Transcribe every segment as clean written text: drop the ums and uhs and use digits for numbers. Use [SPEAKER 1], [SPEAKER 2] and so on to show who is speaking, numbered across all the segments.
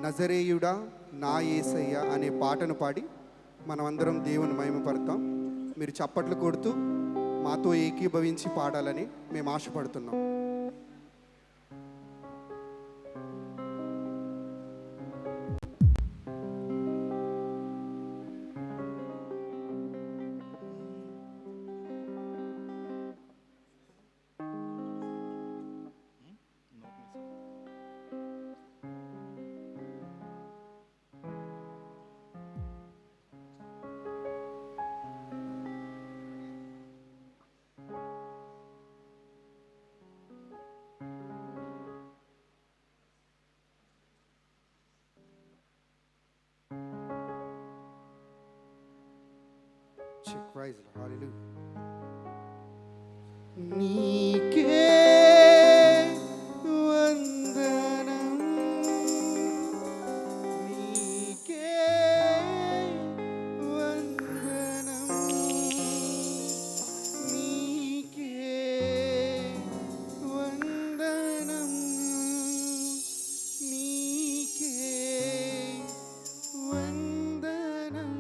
[SPEAKER 1] నజరేయుడా నా యేసయ్య అనే పాటను పాడి మనమందరం దేవుని మహిమపడతాం. మీరు చప్పట్లు కొడుతూ మాతో ఏకీభవించి పాడాలని మేము ఆశపడుతున్నాం. Praise the Lord. Hallelujah. నీకే వందనం, నీకే వందనం, నీకే వందనం, నీకే వందనం.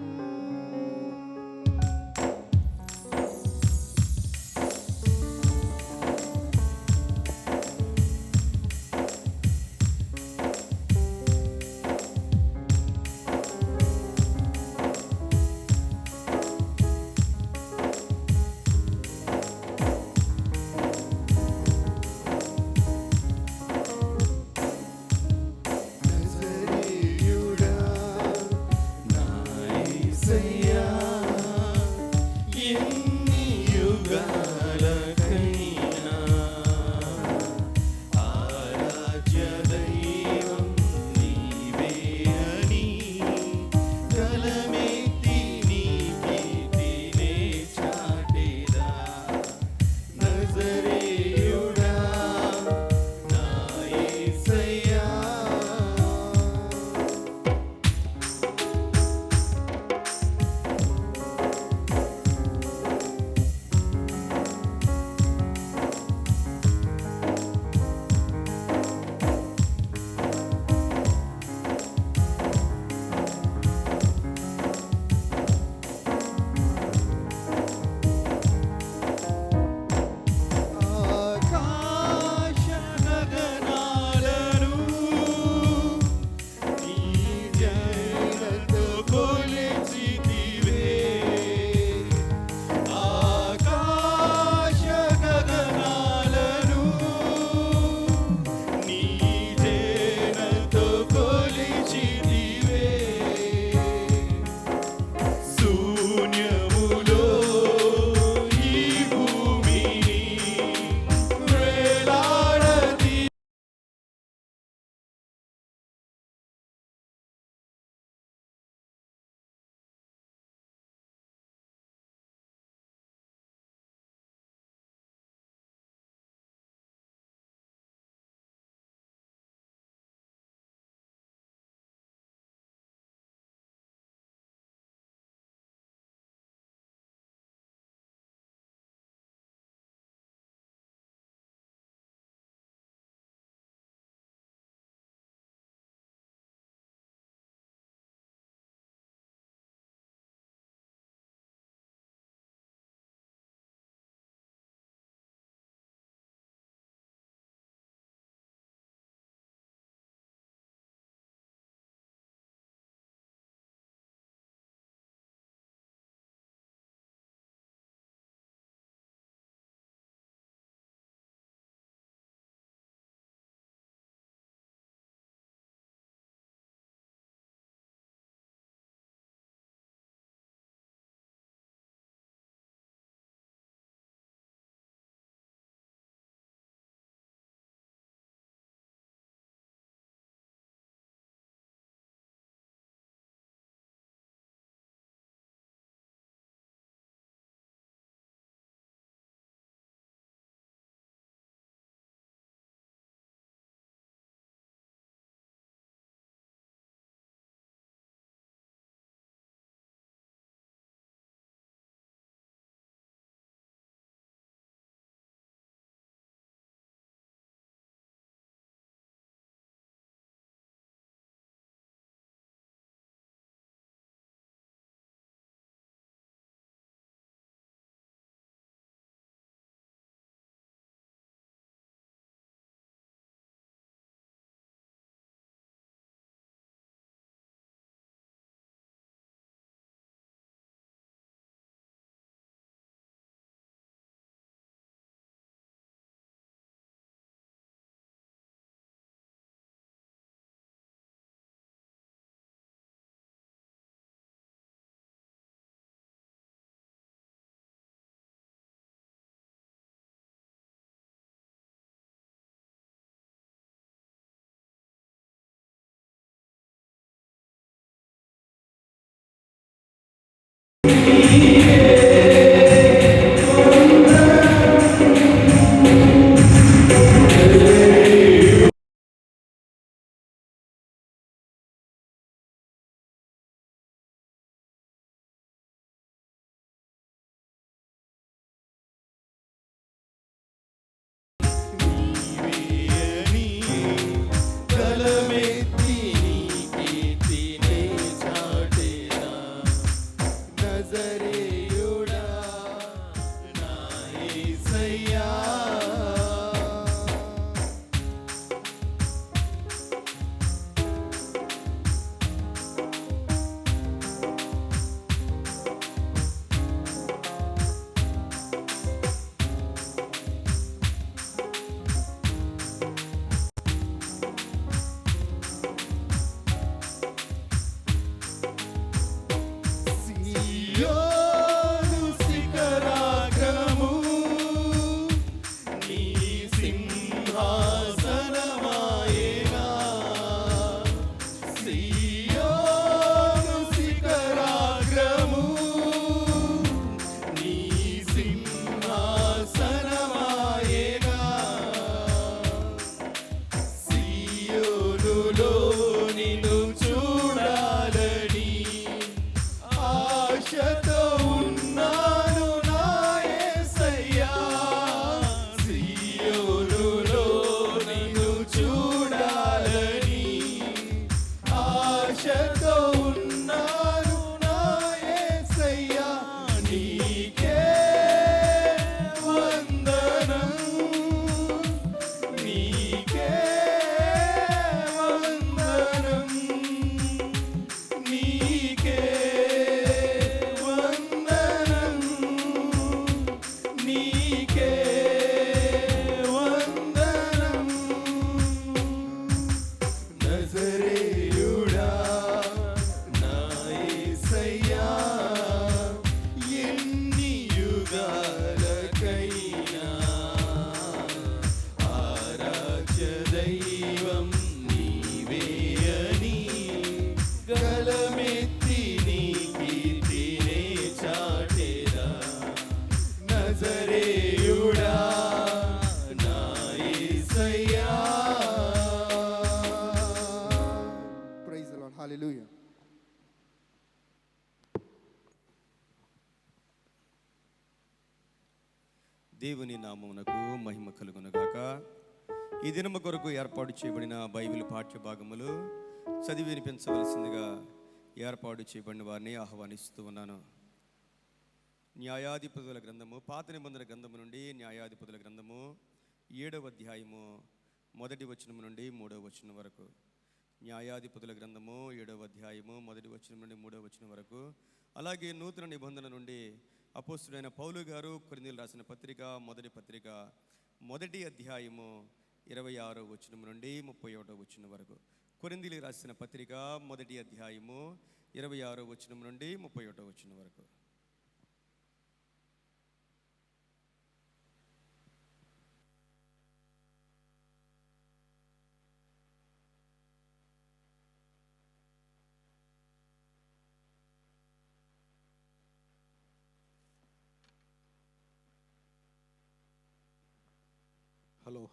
[SPEAKER 2] దేవుని నామమునకు మహిమ కలుగునుగాక. ఈ దినము కొరకు ఏర్పాటు చేయబడిన బైబిల్ పాఠ్య భాగములు చదివి వినిపించవలసిందిగా ఏర్పాటు చేయబడిన వారిని ఆహ్వానిస్తూ ఉన్నాను. న్యాయాధిపతుల గ్రంథము, పాత నిబంధన గ్రంథము నుండి న్యాయాధిపతుల గ్రంథము 7వ అధ్యాయము 1వ వచనం నుండి 3వ వచనం వరకు. న్యాయాధిపతుల గ్రంథము 7వ అధ్యాయము 1వ వచనం నుండి 3వ వచనం వరకు. అలాగే నూతన నిబంధన నుండి అపోస్తుడైన పౌలు గారు కొరింథీయులకు రాసిన పత్రిక, మొదటి పత్రిక 1వ అధ్యాయము 26వ వచనం నుండి 31వ వచనం వరకు. కొరింథీయులకు రాసిన పత్రిక 1వ అధ్యాయము 26వ వచనం నుండి 31వ వచనం వరకు.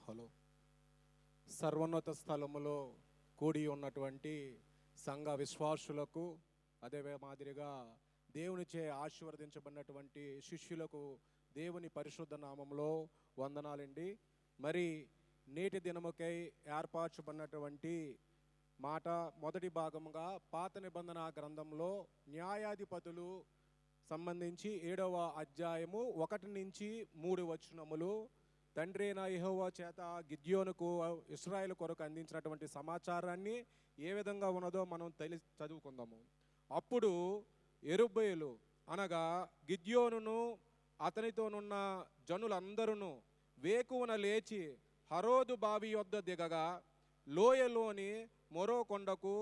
[SPEAKER 3] హలో సర్వోన్నత స్థలములో కూడి ఉన్నటువంటి సంఘ విశ్వాసులకు, అదే మాదిరిగా దేవునిచే ఆశీర్వదించబడినటువంటి శిష్యులకు దేవుని పరిశుద్ధ నామంలో వందనాలండి. మరి నేటి దినముకై ఏర్పరచబడినటువంటి మాట మొదటి భాగముగా పాత నిబంధన గ్రంథంలో న్యాయాధిపతులు సంబంధించి 7వ అధ్యాయము 1 నుంచి 3 వచనములు తండ్రి అయిన యెహోవా చేత గిద్యోనుకు ఇశ్రాయేలు కొరకు అందించినటువంటి సమాచారాన్ని ఏ విధంగా ఉన్నదో మనం చదువుకుందాము. అప్పుడు యెరుబ్బయలు అనగా గిద్యోనును అతనితోనున్న జనులందరూ వేకువన లేచి హరోదు బావి యొద్ద దిగగా, లోయలోని మొరో కొండకు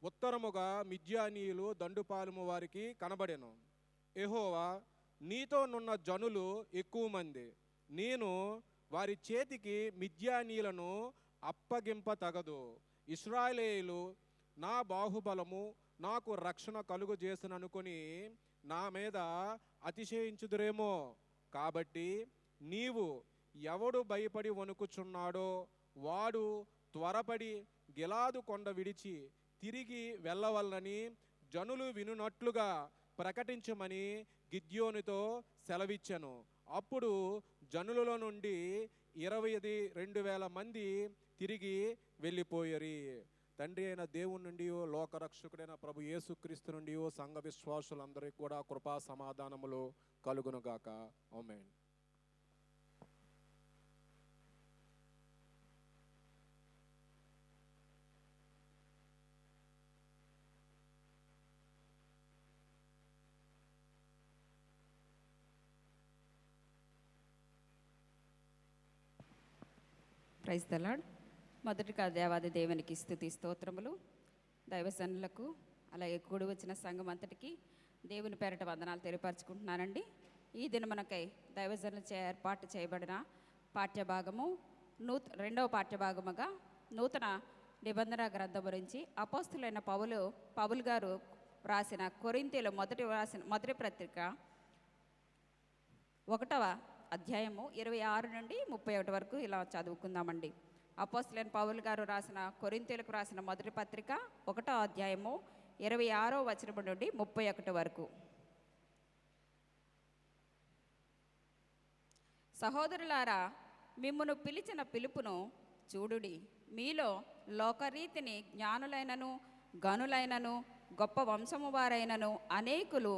[SPEAKER 3] ఉత్తరముగా మిద్యానీయులు దండుపాలెము వారికి కనబడెను. యెహోవా, నీతోనున్న జనులు ఎక్కువ మంది, నేను వారి చేతికి మిద్యానీయులను అప్పగింప తగదు. ఇశ్రాయేలీయులు నా బాహుబలము నాకు రక్షణ కలుగు చేసిననుకొని నా మీద అతిశయించుదురేమో. కాబట్టి నీవు ఎవడు భయపడి వణుకుచున్నాడో వాడు త్వరపడి గిలాదు కొండ విడిచి తిరిగి వెళ్ళవలనని జనులు వినునట్లుగా ప్రకటించమని గిద్యోనుతో సెలవిచ్చెను. అప్పుడు జనులలో నుండి 22,000 మంది తిరిగి వెళ్ళిపోయారు. తండ్రి అయిన దేవుని నుండి, లోకరక్షకుడైన ప్రభు యేసుక్రీస్తు నుండి సంఘ విశ్వాసులందరికీ కూడా కృపా సమాధానములు కలుగునుగాక. ఆమేన్.
[SPEAKER 4] Praise the Lord. మొదటిగా దేవాది దేవునికి స్తుతి స్తోత్రములు. దైవజనులకు అలాగే కూడి వచ్చిన సంఘం అంతటికి దేవుని పేరిట వందనాలు తెలియపరచుకుంటున్నానండి. ఈ దినమునకై దైవజనులచే ఏర్పాటు చేయబడిన పాఠ్యభాగము 2వ పాఠ్యభాగముగా నూతన నిబంధన గ్రంథం గురించి అపోస్తులైన పౌలు గారు రాసిన కొరింథీయులకు మొదటి పత్రిక 1వ అధ్యాయము 26 నుండి 31 వరకు ఇలా చదువుకుందామండి. అపోస్తలుడైన పౌలు గారు రాసిన కొరింథీయులకు రాసిన మొదటి పత్రిక 1వ అధ్యాయము 26వ వచనం నుండి 31 వరకు. సహోదరులారా, మిమ్మును పిలిచిన పిలుపును చూడుడి. మీలో లోకరీతిని జ్ఞానులైనను గనులైనను గొప్ప వంశము వారైనను అనేకులు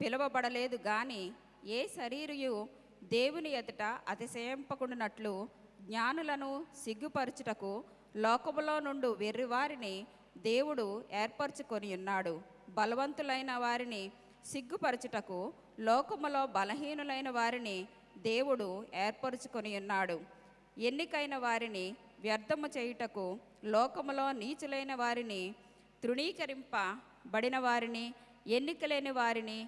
[SPEAKER 4] పిలువబడలేదు గాని, ఏ శరీరయు దేవుని ఎదుట అతిశయింపకుండునట్లు జ్ఞానులను సిగ్గుపరచుటకు లోకములో నుండి వెర్రివారిని దేవుడు ఏర్పరచుకొని ఉన్నాడు. బలవంతులైన వారిని సిగ్గుపరచుటకు లోకములో బలహీనులైన వారిని దేవుడు ఏర్పరచుకొని ఉన్నాడు. ఎన్నికైన వారిని వ్యర్థము చేయుటకు లోకములో నీచులైన వారిని, తృణీకరింపబడిన వారిని, ఎన్నికలేని వారిని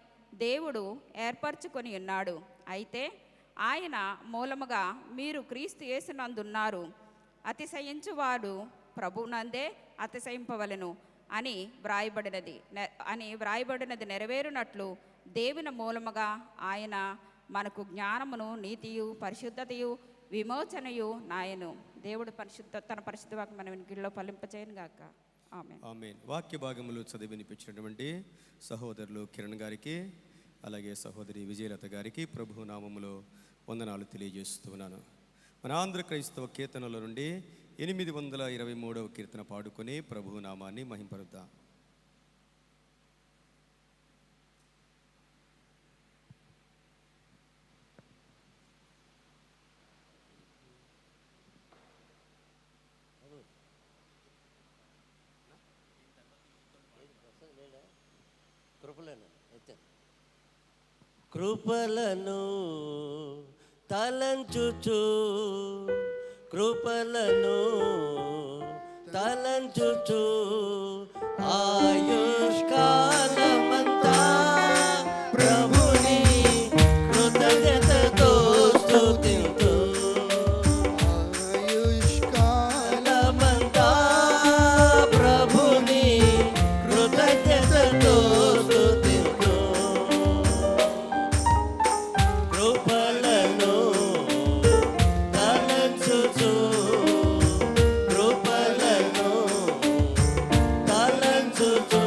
[SPEAKER 4] దేవుడు ఏర్పరచుకొని ఉన్నాడు. అయితే ఆయన మూలముగా మీరు క్రీస్తు యేసునందున్నారు. అతిశయించువాడు ప్రభువునందే అతిశయింపవలెను అని వ్రాయబడినది నెరవేరునట్లు దేవుని మూలముగా ఆయన మనకు జ్ఞానమును, నీతియు, పరిశుద్ధతయు, విమోచనయు నాయను. దేవుడు తన పరిశుద్ధ వాక్యం మన వినికిడిలో ఫలింపచేయను గాక. ఆమేన్.
[SPEAKER 2] ఆమేన్. వాక్య భాగములు చదివి వినిపించినటువంటి సహోదరులు కిరణ్ గారికి, అలాగే సహోదరి విజయలత గారికి ప్రభు నామములో వందనాలు తెలియజేస్తున్నాను. మన ఆంధ్ర క్రైస్తవ కీర్తనల నుండి 823వ కీర్తన పాడుకొని ప్రభువు నామాన్ని మహింపరుద్దాం.
[SPEAKER 5] కృపలను తలంచుచు, కృపలను తలంచుచు, ఆయుష్కాలమంతా ప్రభుని కృతజ్ఞతతో స్తుతింతు. ఆయుష్కాలమంతా ప్రభుని కృతజ్ఞతతో స్తుతింతు. కృపలను తలంచుచు, కృపలను తలంచుచు,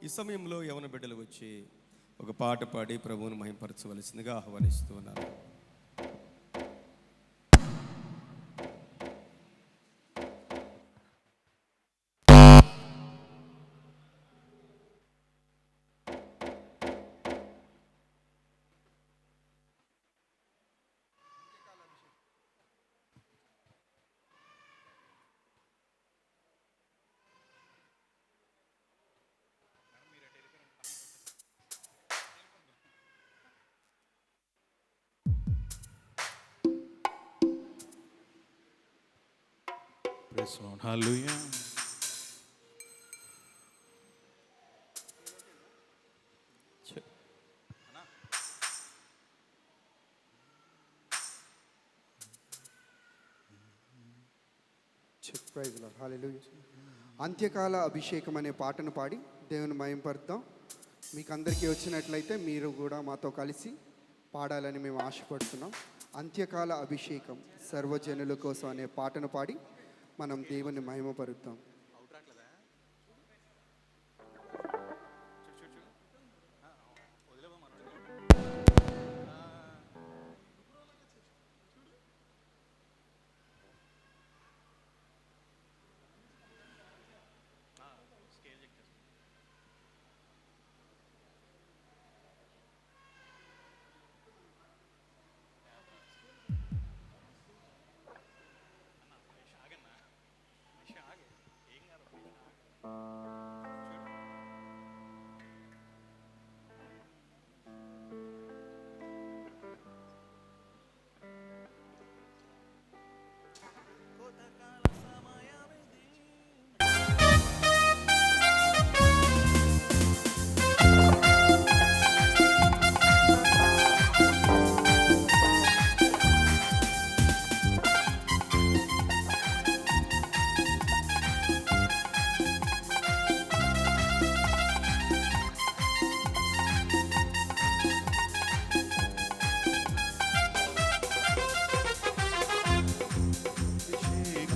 [SPEAKER 2] ఈ సమయంలో యవన బిడ్డలు వచ్చి ఒక పాట పాడి ప్రభువును మహిమపరచవలసిందిగా ఆహ్వానిస్తూ ఉన్నారు.
[SPEAKER 6] Praise the Lord. Hallelujah.
[SPEAKER 1] Praise Lord. Hallelujah. అంత్యకాల అభిషేకం అనే పాటను పాడి దేవుని మహిమపరుద్దాం. మీకు అందరికీ వచ్చినట్లయితే మీరు కూడా మాతో కలిసి పాడాలని మేము ఆశపడుతున్నాం. అంత్యకాల అభిషేకం సర్వజనుల కోసం అనే పాటను పాడి మనం దేవుని మహిమపరుద్దాం.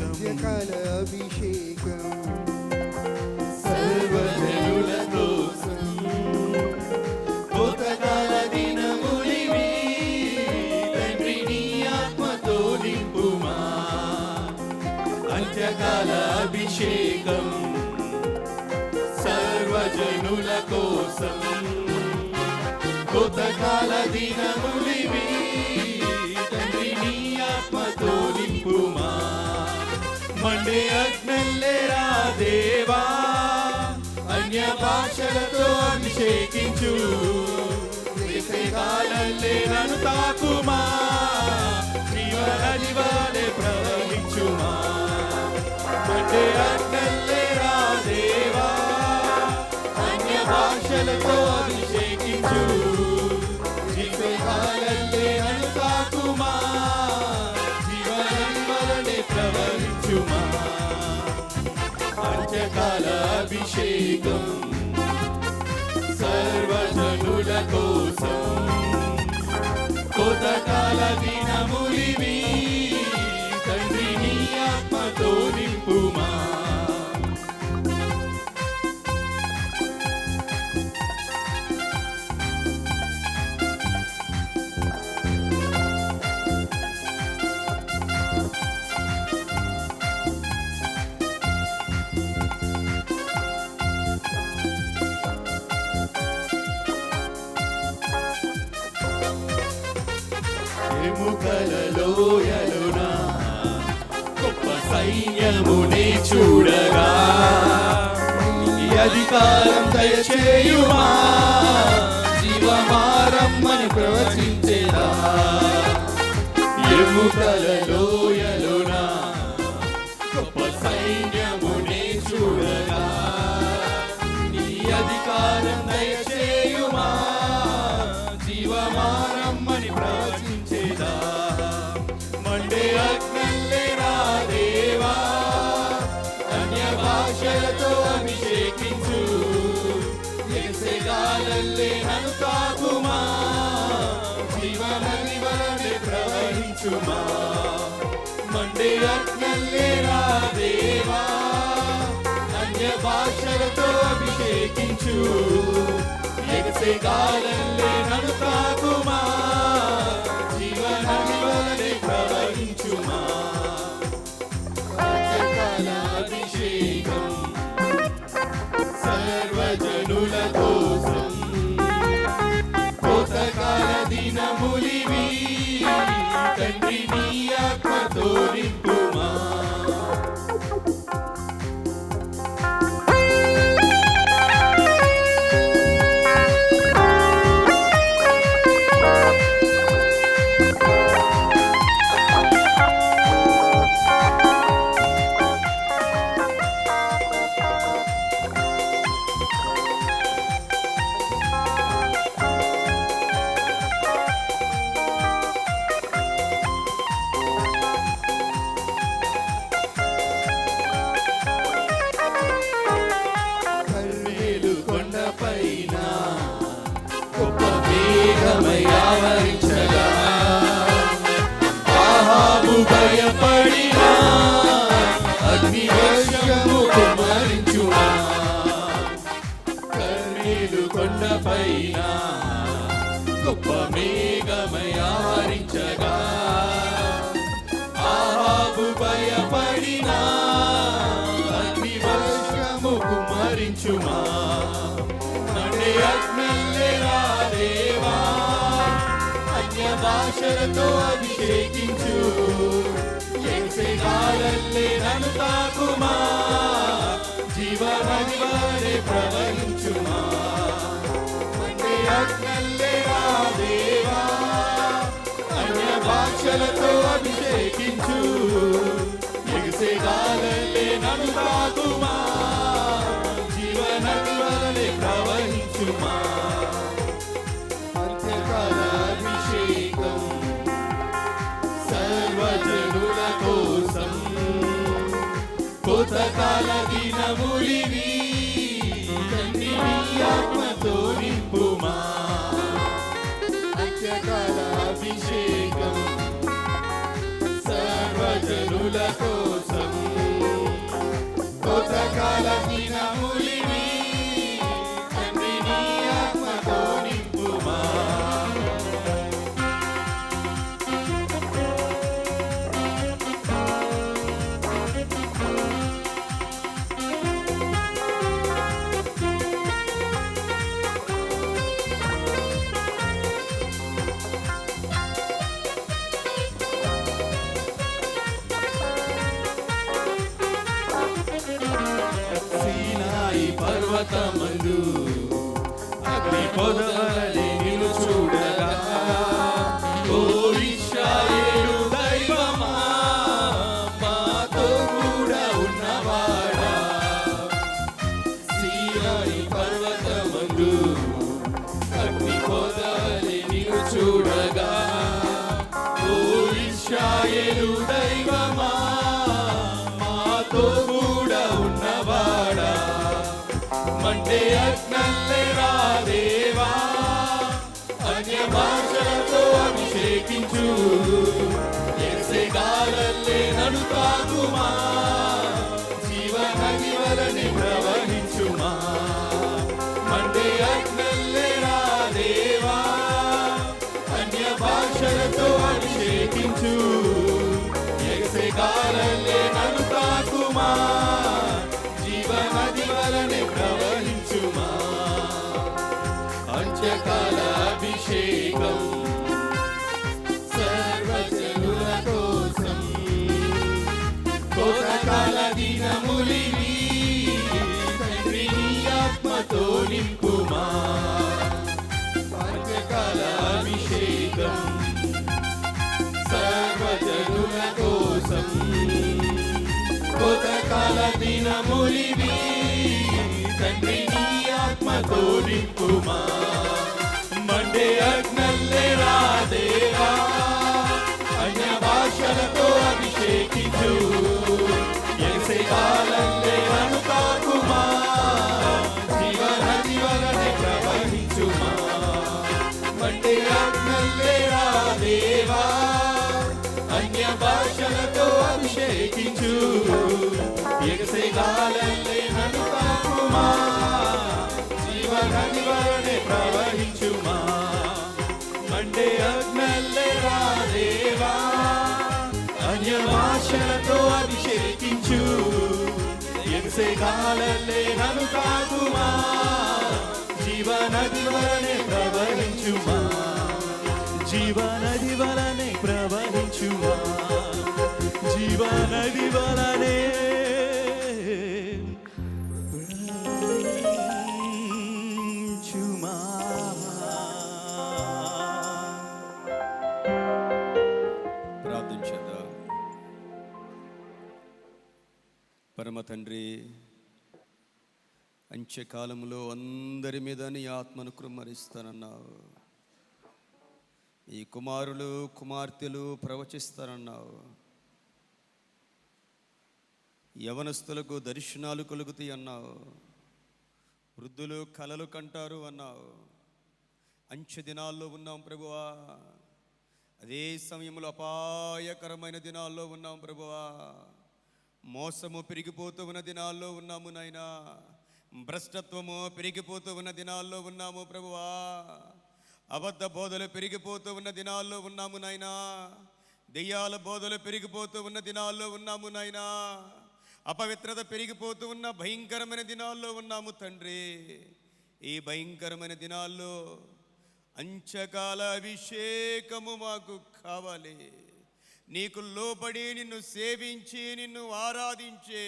[SPEAKER 1] అంత్యకాల అభిషేకం
[SPEAKER 5] సర్వజనుల కోసం కొత్త
[SPEAKER 6] కోసం కొత్తకాల దినములివి తండ్రి నీ ఆత్మతో నింపుమా మండే అగ్నల్లేరా దేవా అన్య భాషలతో అభిషేకించు కాలల్లే నన్ను తాకుమా జీవనది వాలే ప్రవహించుమా మండే అగ్నల్లేరా దేవా అన్య భాషలతో అభిషేకించు జీవకాలల్లే నన్ను తాకుమా జీవనది వలనే ప్రవహించుమా అంత్యకాల అభిషేకం సర్వజనుల కోసం కొత్తకాల దినములివి తండ్రి నీ ఆత్మతో నింపుమా ఎముకలలోయలునా గొప్ప సైన్యమునే చూడగా నీ అధికారం దయచేయుమా జీవమారమ్మని ప్రవచించేదా ఎముకలలోయలునా గొప్ప సైన్యమునే చూడగా నీ అధికారం దయచేయుమా జీవమారమ్మని ప్రవచించేదా మండే అగ్నల్లేరా దేవా అన్య భాషలతో అభిషేకించు ఎసెగాలల్లే నన్ను తాకుమా జీవనది వలనే ప్రవహించుమా మండే అగ్నల్లేరా దేవా అన్య భాషలతో అభిషేకించు ఎగసెగాలల్లే నన్ను తాకుమా జీవనది వలనే ప్రవహించుమా అంత్యకాల అభిషేకం సర్వజనుల కోసం కొత్తకాల దినములివి తండ్రి నీ ఆత్మతో నింపుమా కర్మేలు కొండపైన గొప్ప మేఘమై ఆవరించగా ఆహాబు భయపడినా అగ్ని వర్షము కుమ్మరించుమా కర్మేలు కొండపైన గొప్ప మేఘమై ఆవరించగా ఆహాబు భయపడినా అగ్ని వర్షము కుమ్మరించుమా మండే అగ్నల్లేరా దేవా అన్య భాషలతో అభిషేకించు ఎగసెగాలల్లే నన్ను తాకుమా జీవనది వలనే ప్రవహించుమా మండే అగ్నల్లేరా దేవా అన్య భాషలతో అభిషేకించు ఎగసెగాలల్లే నన్ను తాకుమా జీవనది వలనే ప్రవహించుమా అంత్యకాల అభిషేకం సర్వజనుల కోసం కొత్తకాల దినములివి తండ్రి నీ ఆత్మతో నింపుమా అంత్యకాల అభిషేకం సర్వజనుల కోసం కొత్తకాల దినములివి తండ్రి నీ ఆత్మతో నింపుమా పర్వతమందు అగ్ని పొదవలె నిన్ను చూడగా ఓ ఇశ్రాయేలు దైవమా మాతో కూడా ఉన్నవాడా సీనాయి పర్వతమందు అగ్ని పొదవలె నిన్ను చూడగా ఓ ఇశ్రాయేలు దైవమా మాతో కూడా ఉన్నవాడా మండే అగ్నల్లే రాదేవా అన్య భాషలతో అభిషేకించు ఎసెగాలల్లే నన్ను తాకుమా జీవనది వలనే ప్రవహించుమా మండే అగ్నల్లే రాదేవా అన్య భాషలతో అభిషేకించు ఎసెగాలల్లే నన్ను తాకుమా జీవనది వలనే ప్రవహించుమా అంత్యకాల అభిషేకం సర్వజనుల కోసం కోతకాల దినములివి తండ్రి నీ ఆత్మతో నింపుమా అంత్యకాల అభిషేకం సర్వజనుల కోసం కోతకాల దినములివి తండ్రి నీ ఆత్మతో నింపుమా మండే అగ్నల్లే రాదేవా అన్య భాషలతో అభిషేకించు ఎసెగాలల్లే నన్ను తాకుమా జీవనది వలనే ప్రవహించుమా మండే అగ్నల్లే రాదేవా అన్య భాషలతో అభిషేకించు ఎగసెగాలల్లే నన్ను తాకుమా జీవనది వలనే ప్రవహించుమా మండే అగ్నల్లే రాదేవా అన్య భాషలతో అభిషేకించు ఎగసెగాలల్లే నన్ను తాకుమా జీవనది వలనే ప్రవహించుమా జీవనది వలనే ప్రవహించుమా జీవనది వలనే ప్రవహించుమా.
[SPEAKER 2] ప్రార్థన చేద్దాం. పరమ తండ్రి, అంత్యకాలంలో అందరి మీద నీ ఆత్మను కృమ్మరిస్తానన్నావు. ఈ కుమారులు కుమార్తెలు ప్రవచిస్తారన్నావు. యవనస్తులకు దర్శనాలు కలుగుతాయి అన్నావు. వృద్ధులు కలలు కంటారు అన్నావు. అంచె దినాల్లో ఉన్నాం ప్రభువా. అదే సమయంలో అపాయకరమైన దినాల్లో ఉన్నాం ప్రభువా. మోసము పెరిగిపోతూ ఉన్న దినాల్లో ఉన్నాము నాయనా. భ్రష్టత్వము పెరిగిపోతూ ఉన్న దినాల్లో ఉన్నాము ప్రభువా. అబద్ధ బోధలు పెరిగిపోతూ ఉన్న దినాల్లో ఉన్నాము నాయనా. దెయ్యాల బోధలు పెరిగిపోతూ ఉన్న దినాల్లో ఉన్నాము నాయనా. అపవిత్రత పెరిగిపోతూ ఉన్న భయంకరమైన దినాల్లో ఉన్నాము తండ్రి. ఈ భయంకరమైన దినాల్లో అంత్యకాల అభిషేకము మాకు కావాలి. నీకు లోబడి నిన్ను సేవించి నిన్ను ఆరాధించే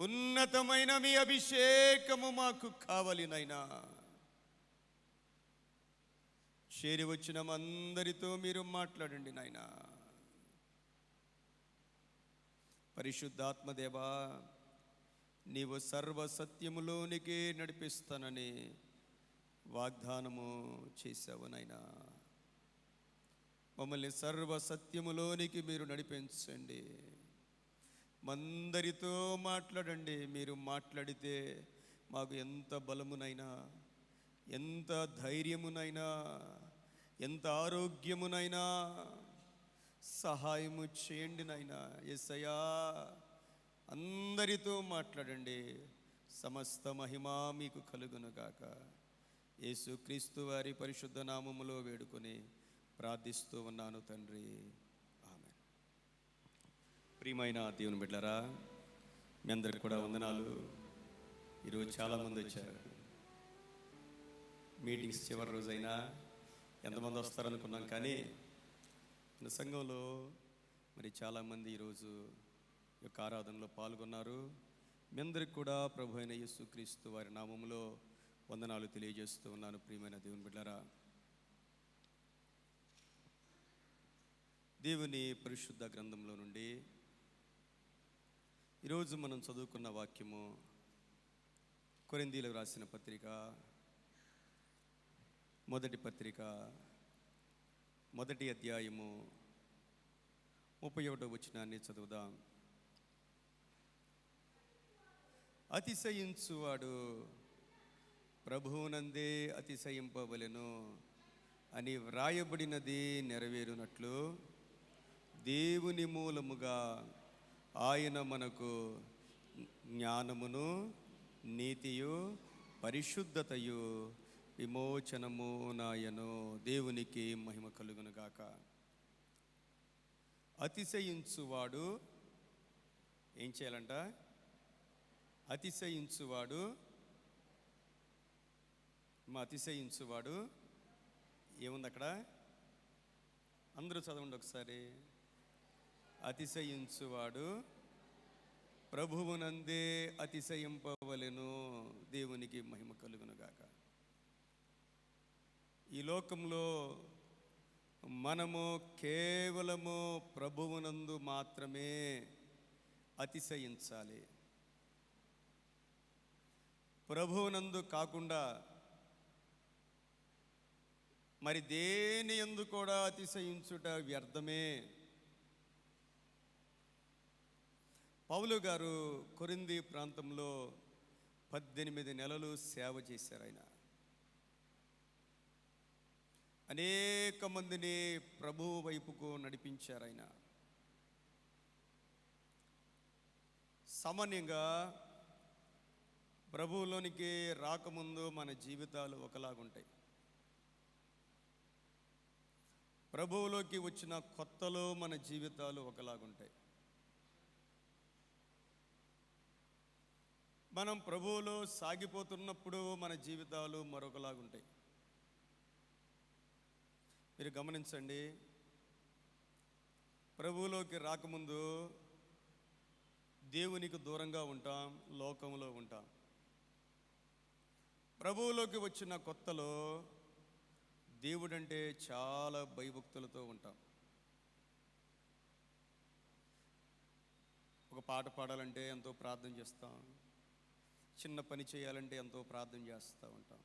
[SPEAKER 2] ఉన్నతమైన మీ అభిషేకము మాకు కావాలి నాయనా. చేరి వచ్చిన అందరితో మీరు మాట్లాడండి నాయనా. పరిశుద్ధాత్మదేవా, నీవు సర్వ సత్యములోనికి నడిపిస్తానని వాగ్దానము చేశావు నాయనా. మమ్మల్ని సర్వ సత్యములోనికి మీరు నడిపించండి. మందరితో మాట్లాడండి. మీరు మాట్లాడితే మాకు ఎంత బలమునైనా, ఎంత ధైర్యమునైనా, ఎంత ఆరోగ్యమునైనా సహాయము చేయండి నాయనా. యేసయ్యా, అందరితో మాట్లాడండి. సమస్త మహిమ మీకు కలుగునుగాక. యేసుక్రీస్తు వారి పరిశుద్ధ నామములో వేడుకొని ప్రార్థిస్తూ ఉన్నాను తండ్రి. ఆమేన్. ప్రియమైన దేవుని బిడ్డలారా, మీ అందరికి కూడా వందనాలు. ఈరోజు చాలామంది వచ్చారు. మీటింగ్స్ చివరి రోజైనా ఎంతమంది వస్తారనుకున్నాం, కానీ మన సంఘంలో మరి చాలామంది ఈరోజు యొక్క ఆరాధనలో పాల్గొన్నారు. మీ అందరికి కూడా ప్రభు అయిన యేసుక్రీస్తు వారి నామములో వందనాలు తెలియజేస్తూ ఉన్నాను. ప్రియమైన దేవుని బిడ్డలారా, దేవుని పరిశుద్ధ గ్రంథంలో నుండి ఈరోజు మనం చదువుకున్న వాక్యము కొరింథీయులకు రాసిన పత్రిక మొదటి పత్రిక మొదటి అధ్యాయము 31వ వచనాన్ని చదువుదాం. అతిశయించువాడు ప్రభువునందే అతిశయింపవలెను అని వ్రాయబడినది నెరవేరునట్లు దేవుని మూలముగా ఆయన మనకు జ్ఞానమును నీతియు పరిశుద్ధతయు విమోచనము నాయను. దేవునికి మహిమ కలుగునుగాక. అతిశయించువాడు ఏం చేయాలంట? అతిశయించువాడు అతిశయించువాడు ఏముంది అక్కడ? అందరూ చదవండి ఒకసారి. అతిశయించువాడు ప్రభువునందే అతిశయింపవలెను. దేవునికి మహిమ కలుగునుగాక. ఈ లోకంలో మనము కేవలము ప్రభువునందు మాత్రమే అతిశయించాలి. ప్రభువునందు కాకుండా మరి దేని యందు కూడా అతిశయించుట వ్యర్థమే. పౌలు గారు కొరింథీ ప్రాంతంలో 18 నెలలు సేవ చేశారు. ఆయన అనేక మందిని ప్రభువు వైపుకు నడిపించారు. ఆయన సామాన్యంగా ప్రభువులోనికి రాకముందు మన జీవితాలు ఒకలాగుంటాయి. ప్రభువులోకి వచ్చిన కొత్తలో మన జీవితాలు ఒకలాగుంటాయి. మనం ప్రభువులో సాగిపోతున్నప్పుడు మన జీవితాలు మరొకలాగుంటాయి. మీరు గమనించండి, ప్రభువులోకి రాకముందు దేవునికి దూరంగా ఉంటాం, లోకంలో ఉంటాం. ప్రభువులోకి వచ్చిన కొత్తలో దేవుడంటే చాలా భయభక్తులతో ఉంటాం. ఒక పాట పాడాలంటే ఎంతో ప్రార్థన చేస్తాం. చిన్న పని చేయాలంటే ఎంతో ప్రార్థన చేస్తూ ఉంటాం.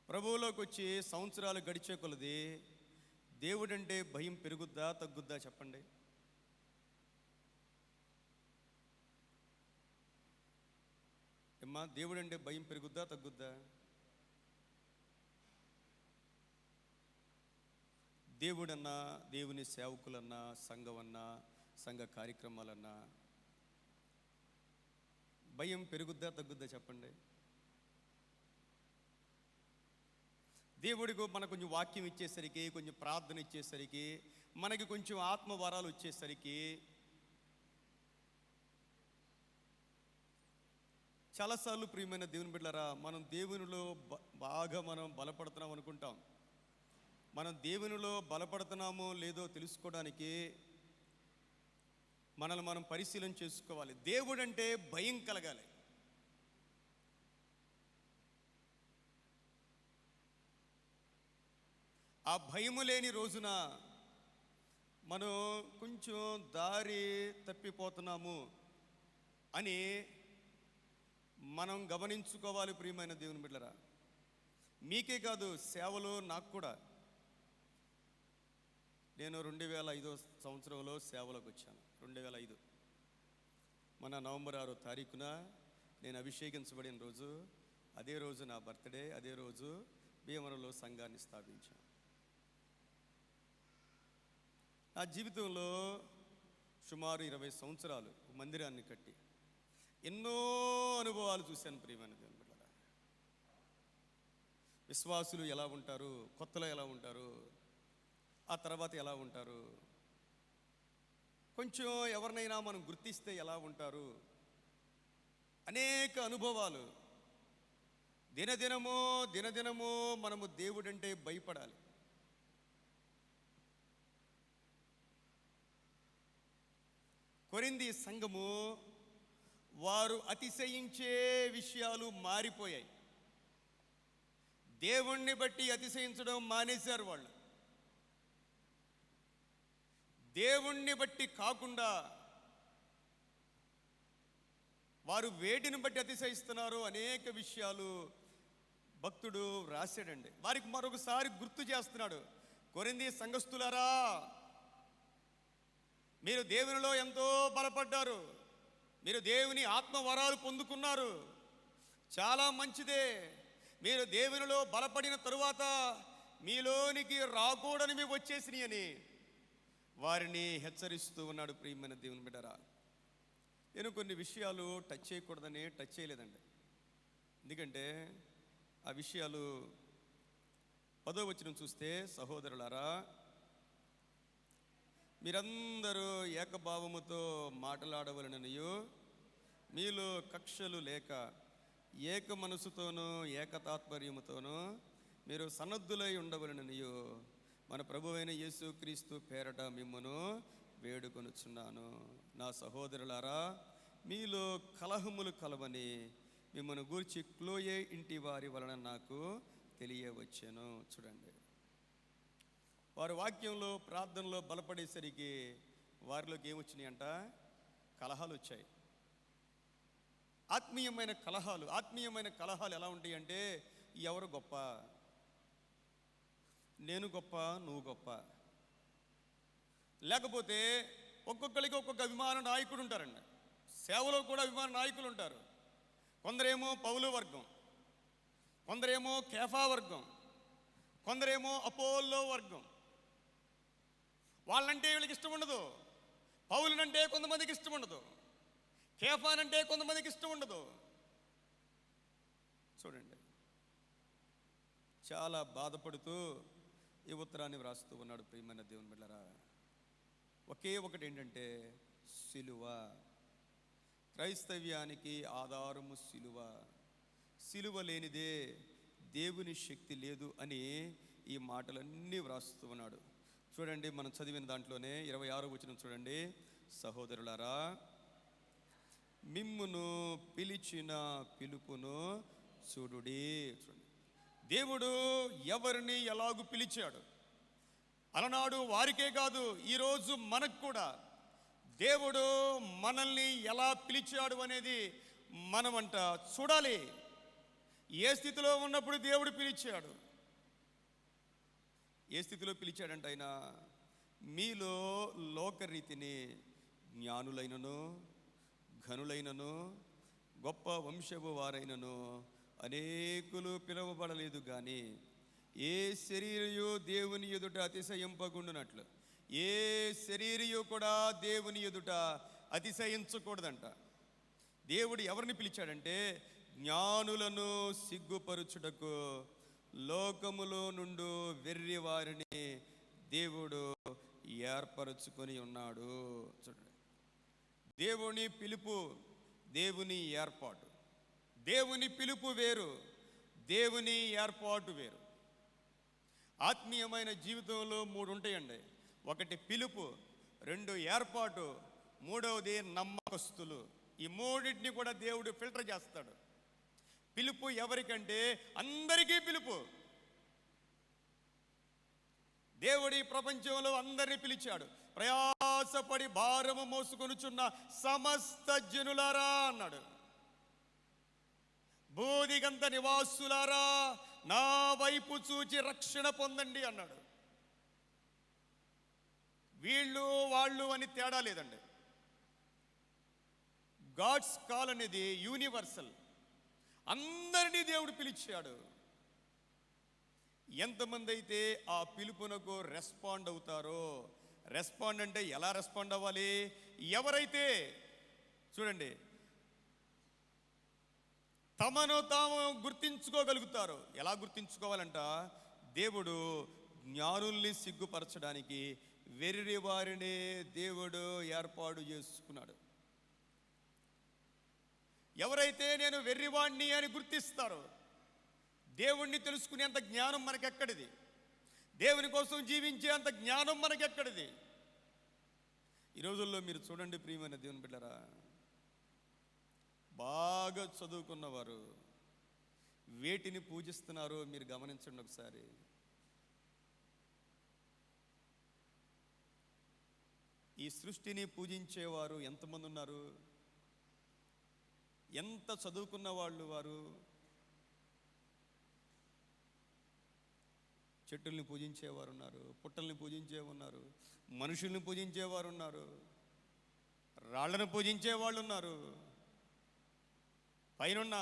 [SPEAKER 2] ప్రభువులోకి వచ్చి సంవత్సరాలు గడిచే కొలది దేవుడంటే భయం పెరుగుద్దా తగ్గుద్దా చెప్పండి? ఏమ్మా, దేవుడంటే భయం పెరుగుద్దా తగ్గుద్దా? దేవుడన్నా, దేవుని సేవకులన్నా, సంఘమన్నా, సంఘ కార్యక్రమాలన్నా భయం పెరుగుద్దా తగ్గుద్దా చెప్పండి? దేవుడికి మనకు కొంచెం వాక్యం ఇచ్చేసరికి, కొంచెం ప్రార్థన ఇచ్చేసరికి, మనకి కొంచెం ఆత్మవరాలు వచ్చేసరికి చాలాసార్లు ప్రియమైన దేవుని బిడ్డలారా, మనం దేవునిలో బాగా మనం బలపడుతున్నాం అనుకుంటాం. మనం దేవునిలో బలపడుతున్నామో లేదో తెలుసుకోవడానికి మనల్ని మనం పరిశీలన చేసుకోవాలి. దేవుడంటే భయం కలగాలి. ఆ భయము లేని రోజున మనం కొంచెం దారి తప్పిపోతున్నాము అని మనం గమనించుకోవాలి. ప్రియమైన దేవుని బిడ్డలారా, మీకే కాదు, సేవలో నాకు కూడా. నేను 2005 సంవత్సరంలో సేవలోకి వచ్చాను. 2005 మన నవంబర్ 6వ తారీఖున నేను అభిషేకించబడిన రోజు. అదే రోజు నా బర్త్డే. అదే రోజు భీమవరంలో సంఘాన్ని స్థాపించాను. నా జీవితంలో సుమారు 20 సంవత్సరాలు మందిరాన్ని కట్టి ఎన్నో అనుభవాలు చూశాను. ప్రియమైన దేవుని బిడ్డలారా, విశ్వాసులు ఎలా ఉంటారు, కొత్తలో ఎలా ఉంటారు, ఆ తర్వాత ఎలా ఉంటారు, కొంచెం ఎవరినైనా మనం గుర్తిస్తే ఎలా ఉంటారు, అనేక అనుభవాలు. దినదినము మనము దేవుడంటే భయపడాలి. కొరింథీ సంఘము వారు అతిశయించే విషయాలు మారిపోయాయి. దేవుణ్ణి బట్టి అతిశయించడం మానేశారు. వాళ్ళు దేవుణ్ణి బట్టి కాకుండా వారు వేటిని బట్టి అతిశయిస్తున్నారు అనేక విషయాలు భక్తుడు రాశాడండి. వారికి మరొకసారి గుర్తు చేస్తున్నాడు, కొరింథీ సంఘస్థులారా, మీరు దేవునిలో ఎంతో బలపడ్డారు, మీరు దేవుని ఆత్మవరాలు పొందుకున్నారు, చాలా మంచిదే. మీరు దేవునిలో బలపడిన తరువాత మీలోనికి రాకూడనివి వచ్చేసినాయి అని వారిని హెచ్చరిస్తూ ఉన్నాడు. ప్రియమైన దేవుని బిడ్డరా, నేను కొన్ని విషయాలు టచ్ చేయకూడదని టచ్ చేయలేదండి. ఎందుకంటే ఆ విషయాలు 10వ వచనం చూస్తే, సహోదరులారా, మీరందరూ ఏకభావముతో మాట్లాడవలననియు మీలో కక్షలు లేక ఏక మనసుతోనూ ఏకతాత్పర్యముతోనూ మీరు సన్నద్ధులై ఉండవలననియు మన ప్రభువైన యేసుక్రీస్తు పేరట మిమ్మును వేడుకొనుచున్నాను. నా సహోదరులారా, మీలో కలహములు కలవని మిమ్మల్ని గూర్చి క్లోయే ఇంటి వారి వలన నాకు తెలియవచ్చాను. చూడండి, వారు వాక్యంలో ప్రార్థనలో బలపడేసరికి వారిలోకి ఏమొచ్చినాయి అంట? కలహాలు వచ్చాయి. ఆత్మీయమైన కలహాలు ఎలా ఉంటాయి అంటే, ఎవరు గొప్ప, నేను గొప్ప, నువ్వు గొప్ప. లేకపోతే ఒక్కొక్కరికి ఒక్కొక్క అభిమాన నాయకుడు ఉంటారండి. సేవలో కూడా అభిమాన నాయకులు ఉంటారు. కొందరేమో పౌలు వర్గం, కొందరేమో కేఫా వర్గం, కొందరేమో అపోల్లో వర్గం. వాళ్ళంటే వీళ్ళకి ఇష్టం ఉండదు. పౌలునంటే కొంతమందికి ఇష్టం ఉండదు, కేఫానంటే కొంతమందికి ఇష్టం ఉండదు. చూడండి, చాలా బాధపడుతూ ఈ ఉత్తరాన్ని వ్రాస్తూ ఉన్నాడు. ప్రియమైన దేవుని బిడ్డలారా, ఒకే ఒకటి ఏంటంటే సిలువ. క్రైస్తవ్యానికి ఆధారము సిలువ. సిలువ లేనిదే దేవుని శక్తి లేదు అని ఈ మాటలన్నీ వ్రాస్తూ ఉన్నాడు. చూడండి, మనం చదివిన దాంట్లోనే 26వ వచనం చూడండి. సహోదరులారా, మిమ్మును పిలిచిన పిలుపును చూడుడి. చూడండి, దేవుడు ఎవరిని ఎలాగూ పిలిచాడు. అలనాడు వారికే కాదు, ఈరోజు మనకు కూడా దేవుడు మనల్ని ఎలా పిలిచాడు అనేది మనమంట చూడాలి. ఏ స్థితిలో ఉన్నప్పుడు దేవుడు పిలిచాడు, ఏ స్థితిలో పిలిచాడంటే, ఆయన మీలో లోకరీతిని జ్ఞానులైనను ఘనులైనను గొప్ప వంశపు వారైనను అనేకులు పిలువబడలేదు కానీ ఏ శరీరయు దేవుని ఎదుట అతిశయింపకుండునట్లు ఏ శరీరయు కూడా దేవుని ఎదుట అతిశయించకూడదంట. దేవుడు ఎవరిని పిలిచాడంటే, జ్ఞానులను సిగ్గుపరుచుటకు లోకములో నుండి వెర్రి వారిని దేవుడు ఏర్పరచుకొని ఉన్నాడు. చూడండి, దేవుని పిలుపు, దేవుని ఏర్పాటు. దేవుని పిలుపు వేరు, దేవుని ఏర్పాటు వేరు. ఆత్మీయమైన జీవితంలో 3 ఉంటాయండి. ఒకటి పిలుపు, 2 ఏర్పాటు, 3వది నమ్మకస్తులు. ఈ 3టిని కూడా దేవుడు ఫిల్టర్ చేస్తాడు. పిలుపు ఎవరికంటే అందరికీ పిలుపు. దేవుడి ప్రపంచంలో అందరినీ పిలిచాడు. ప్రయాసపడి భారము మోసుకొనుచున్న సమస్త జనులారా అన్నాడు. బోధిగంత నివాసులారా, నా వైపు చూచి రక్షణ పొందండి అన్నాడు. వీళ్ళు వాళ్ళు అని తేడా లేదండి. గాడ్స్ కాల్ అనేది యూనివర్సల్. అందరినీ దేవుడు పిలిచాడు. ఎంతమంది అయితే ఆ పిలుపునకు రెస్పాండ్ అవుతారో, రెస్పాండ్ అంటే ఎలా రెస్పాండ్ అవ్వాలి? ఎవరైతే చూడండి తమను తాము గుర్తించుకోగలుగుతారో. ఎలా గుర్తించుకోవాలంట? దేవుడు జ్ఞానుల్ని సిగ్గుపరచడానికి వెర్రి వారిని దేవుడు ఏర్పాటు చేసుకున్నాడు. ఎవరైతే నేను వెర్రివాణ్ణి అని గుర్తిస్తారో, దేవుణ్ణి తెలుసుకునేంత జ్ఞానం మనకెక్కడిది? దేవుని కోసం జీవించేంత జ్ఞానం మనకెక్కడిది? ఈ రోజుల్లో మీరు చూడండి ప్రియమైన దేవుని బిడ్డలారా, బాగా చదువుకున్నవారు వేటిని పూజిస్తున్నారో మీరు గమనించండి ఒకసారి. ఈ సృష్టిని పూజించేవారు ఎంతమంది ఉన్నారు? ఎంత చదువుకున్న వాళ్ళు వారు? చెట్టుల్ని పూజించేవారు ఉన్నారు, పుట్టల్ని పూజించేవారు, మనుషుల్ని పూజించేవారు ఉన్నారు, రాళ్లను పూజించేవాళ్ళు ఉన్నారు, పైనున్న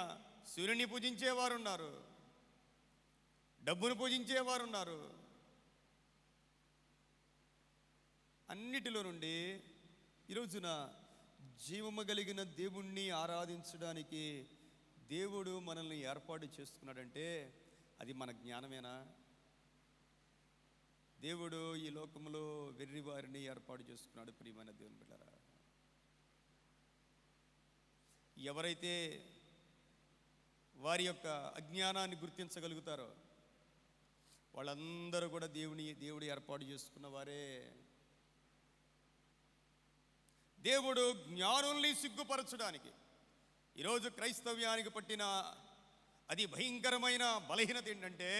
[SPEAKER 2] సూర్యుని పూజించేవారు ఉన్నారు, డబ్బును పూజించేవారు ఉన్నారు. అన్నిటిలో నుండి ఈరోజున జీవము కలిగిన దేవుణ్ణి ఆరాధించడానికి దేవుడు మనల్ని ఏర్పాటు చేసుకున్నాడంటే అది మన జ్ఞానమేనా? దేవుడు ఈ లోకంలో వెర్రి వారిని ఏర్పాటు చేసుకున్నాడు. ప్రియమైన దేవుని బిడ్డలారా, ఎవరైతే వారి యొక్క అజ్ఞానాన్ని గుర్తించగలుగుతారో వాళ్ళందరూ కూడా దేవుడు ఏర్పాటు చేసుకున్న వారే. దేవుడు జ్ఞానుల్ని సిగ్గుపరచడానికి ఈరోజు క్రైస్తవ్యానికి పట్టిన అది భయంకరమైన బలహీనత ఏంటంటే,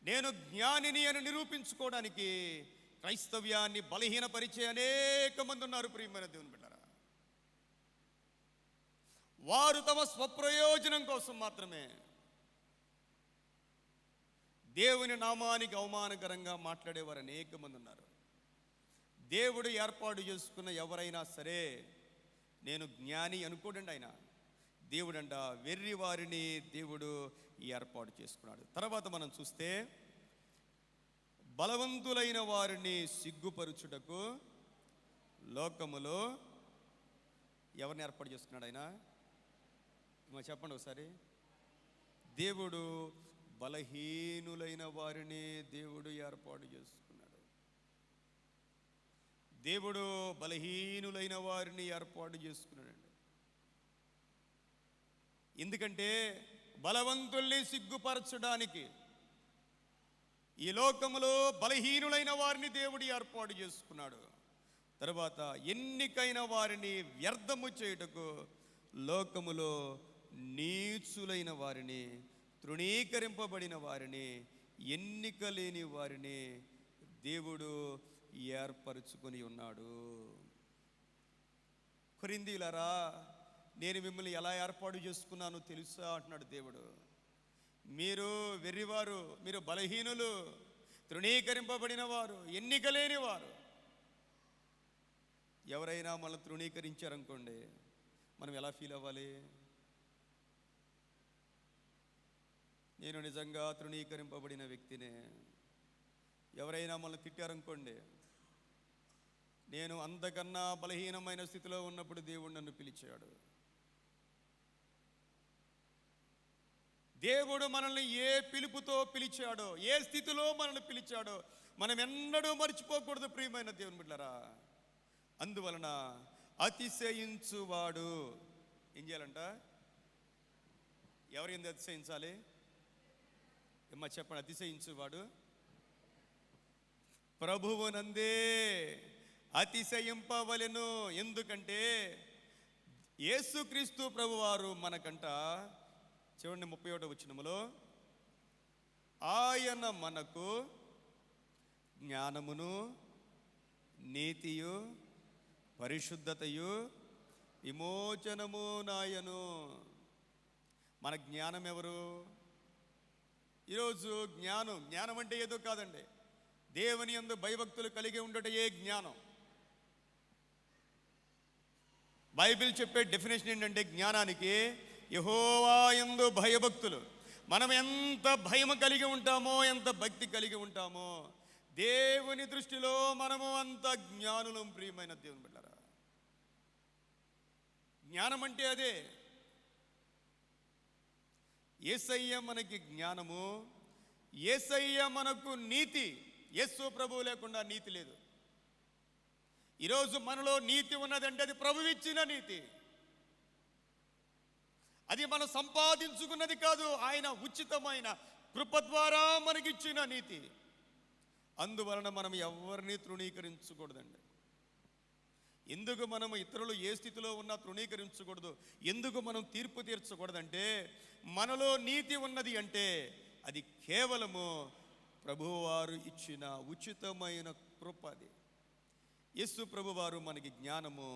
[SPEAKER 2] నేను జ్ఞానిని అని నిరూపించుకోవడానికి క్రైస్తవ్యాన్ని బలహీనపరిచే అనేక మంది ఉన్నారు. ప్రియమైన దేవుని బిడ్డలారా, వారు తమ స్వప్రయోజనం కోసం మాత్రమే దేవుని నామానికి అవమానకరంగా మాట్లాడేవారు అనేక మంది ఉన్నారు. దేవుడు ఏర్పాటు చేసుకున్న ఎవరైనా సరే నేను జ్ఞాని అనుకోడండి. ఆయన దేవుడంట వెర్రి వారిని దేవుడు ఏర్పాటు చేసుకున్నాడు. తర్వాత మనం చూస్తే బలవంతులైన వారిని సిగ్గుపరుచుటకు లోకములో ఎవరిని ఏర్పాటు చేసుకున్నాడు ఆయన? చెప్పండి ఒకసారి. దేవుడు బలహీనులైన వారిని దేవుడు ఏర్పాటు చేసుకున్నాడు. దేవుడు బలహీనులైన వారిని ఏర్పాటు చేసుకున్నాడండి. ఎందుకంటే బలవంతుల్ని సిగ్గుపరచడానికి ఈ లోకములో బలహీనులైన వారిని దేవుడు ఏర్పాటు చేసుకున్నాడు. తర్వాత ఎన్నికైన వారిని వ్యర్థము చేయుటకు లోకములో నీచులైన వారిని, తృణీకరింపబడిన వారిని, ఎన్నిక లేని వారిని దేవుడు ఏర్పరచుకొని ఉన్నాడు. కొరింథీయులారా, నేను మిమ్మల్ని ఎలా ఏర్పాటు చేసుకున్నానో తెలుసా అంటున్నాడు దేవుడు. మీరు వెర్రివారు, మీరు బలహీనులు, తృణీకరింపబడిన వారు, ఎన్నిక లేని వారు. ఎవరైనా మనల్ని తృణీకరించారనుకోండి, మనం ఎలా ఫీల్ అవ్వాలి? నేను నిజంగా తృణీకరింపబడిన వ్యక్తినే. ఎవరైనా మనల్ని తిట్టారనుకోండి, నేను అంతకన్నా బలహీనమైన స్థితిలో ఉన్నప్పుడు దేవుడు నన్ను పిలిచాడు. దేవుడు మనల్ని ఏ పిలుపుతో పిలిచాడో, ఏ స్థితిలో మనల్ని పిలిచాడో మనం ఎన్నడూ మర్చిపోకూడదు ప్రియమైన దేవుని బిడ్డలారా. అందువలన అతిశయించువాడు ఏం చేయాలంట? ఎవరి యందు అతిశయించాలి? చెప్పండి. అతిశయించువాడు ప్రభువునందే అతిశయింపవలెను. ఎందుకంటే యేసుక్రీస్తు ప్రభువారు మనకంట, చూడండి 31వ వచనములో, ఆయన మనకు జ్ఞానమును, నీతియు, పరిశుద్ధతయు, విమోచనము నాయను. మన జ్ఞానం ఎవరు? ఈరోజు జ్ఞానం అంటే ఏదో కాదండి. దేవుని యందు భయభక్తులు కలిగి ఉండటయే జ్ఞానం. బైబిల్ చెప్పే డెఫినేషన్ ఏంటంటే జ్ఞానానికి, యెహోవా యందు భయభక్తులు. మనం ఎంత భయం కలిగి ఉంటామో, ఎంత భక్తి కలిగి ఉంటామో, దేవుని దృష్టిలో మనము అంత జ్ఞానులం. ప్రియమైన దేవుని బిడ్డలారా, జ్ఞానం అంటే అదే. యేసయ్య మనకి జ్ఞానము, యేసయ్య మనకు నీతి. యేసు ప్రభువు లేకుండా నీతి లేదు. ఈరోజు మనలో నీతి ఉన్నదంటే అది ప్రభువు ఇచ్చిన నీతి. అది మనం సంపాదించుకున్నది కాదు, ఆయన ఉచితమైన కృప ద్వారా మనకిచ్చిన నీతి. అందువలన మనం ఎవరిని తృణీకరించకూడదండి. ఎందుకు మనం ఇతరులు ఏ స్థితిలో ఉన్నా తృణీకరించకూడదు, ఎందుకు మనం తీర్పు తీర్చకూడదంటే, మనలో నీతి ఉన్నది అంటే అది కేవలము ప్రభువారు ఇచ్చిన ఉచితమైన కృప. అది యేసు ప్రభువారు మనకి జ్ఞానము,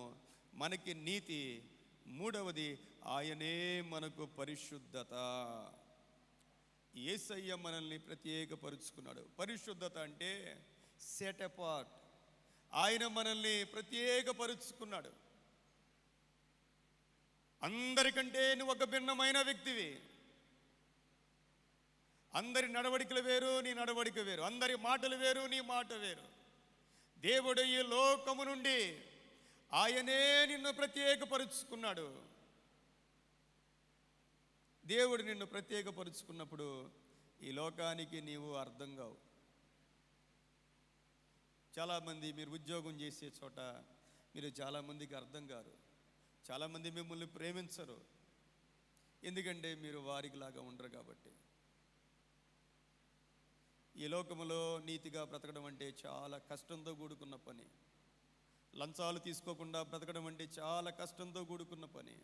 [SPEAKER 2] మనకి నీతి, మూడవది ఆయనే మనకు పరిశుద్ధత. యేసయ్య మనల్ని ప్రత్యేకపరుచుకున్నాడు. పరిశుద్ధత అంటే సెట్ అపార్ట్. ఆయన మనల్ని ప్రత్యేకపరుచుకున్నాడు. అందరికంటే నువ్వు ఒక భిన్నమైన వ్యక్తివి. అందరి నడవడికలు వేరు, నీ నడవడిక వేరు. అందరి మాటలు వేరు, నీ మాట వేరు. దేవుడు ఈ లోకము నుండి ఆయనే నిన్ను ప్రత్యేకపరుచుకున్నాడు. దేవుడు నిన్ను ప్రత్యేకపరుచుకున్నప్పుడు ఈ లోకానికి నీవు అర్థం కావు. చాలామంది మీరు ఉద్యోగం చేసే చోట మీరు చాలామందికి అర్థం కారు. చాలామంది మిమ్మల్ని ప్రేమించరు, ఎందుకంటే మీరు వారికి లాగా ఉండరు కాబట్టి. ఈ లోకములో నీతిగా బ్రతకడం అంటే చాలా కష్టంతో కూడుకున్న పని. లంచాలు తీసుకోకుండా బ్రతకడం అంటే చాలా కష్టంతో కూడుకున్న పని.